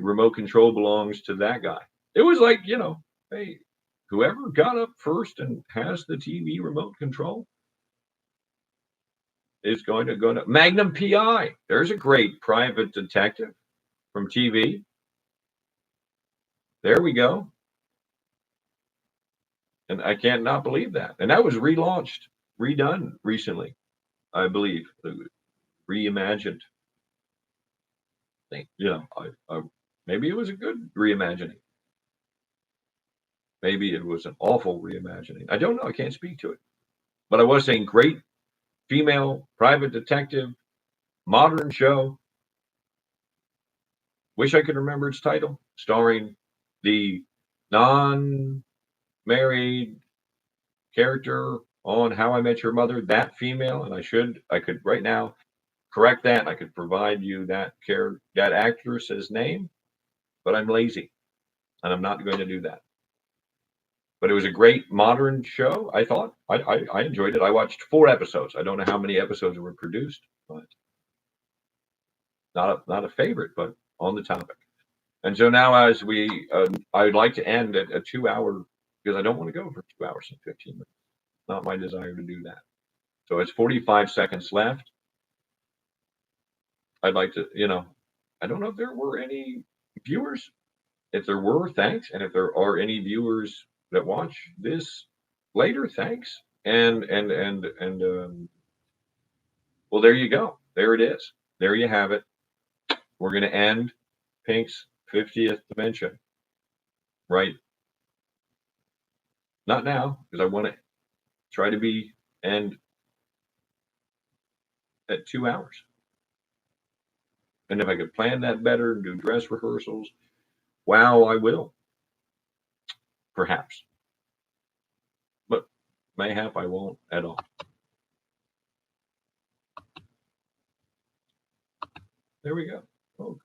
remote control belongs to that guy. It was like, hey, whoever got up first and has the TV remote control is going to go to Magnum PI. There's a great private detective from TV. There we go. And I can't not believe that. And that was relaunched, redone recently, I believe, reimagined. Maybe it was a good reimagining. Maybe it was an awful reimagining. I don't know. I can't speak to it. But I was saying, great female private detective, modern show. Wish I could remember its title. Starring the non-married character on How I Met Your Mother, that female. And I could right now correct that. I could provide you that actress's name, but I'm lazy and I'm not going to do that. But it was a great modern show. I thought I enjoyed it. I watched 4 episodes. I don't know how many episodes were produced, but not a favorite, but on the topic. And so now, as I would like to end at a 2-hour, because I don't want to go for 2 hours and 15 minutes. Not my desire to do that. So it's 45 seconds left. I'd like to, I don't know if there were any viewers. If there were, thanks. And if there are any viewers that watch this later, thanks. And well, there you go. There it is. There you have it. We're going to end Pink's 50th dimension. right? Not now, because I want to try to be and at 2 hours. And if I could plan that better, do dress rehearsals, wow, I will. Perhaps. But mayhap I won't at all. There we go. Oh,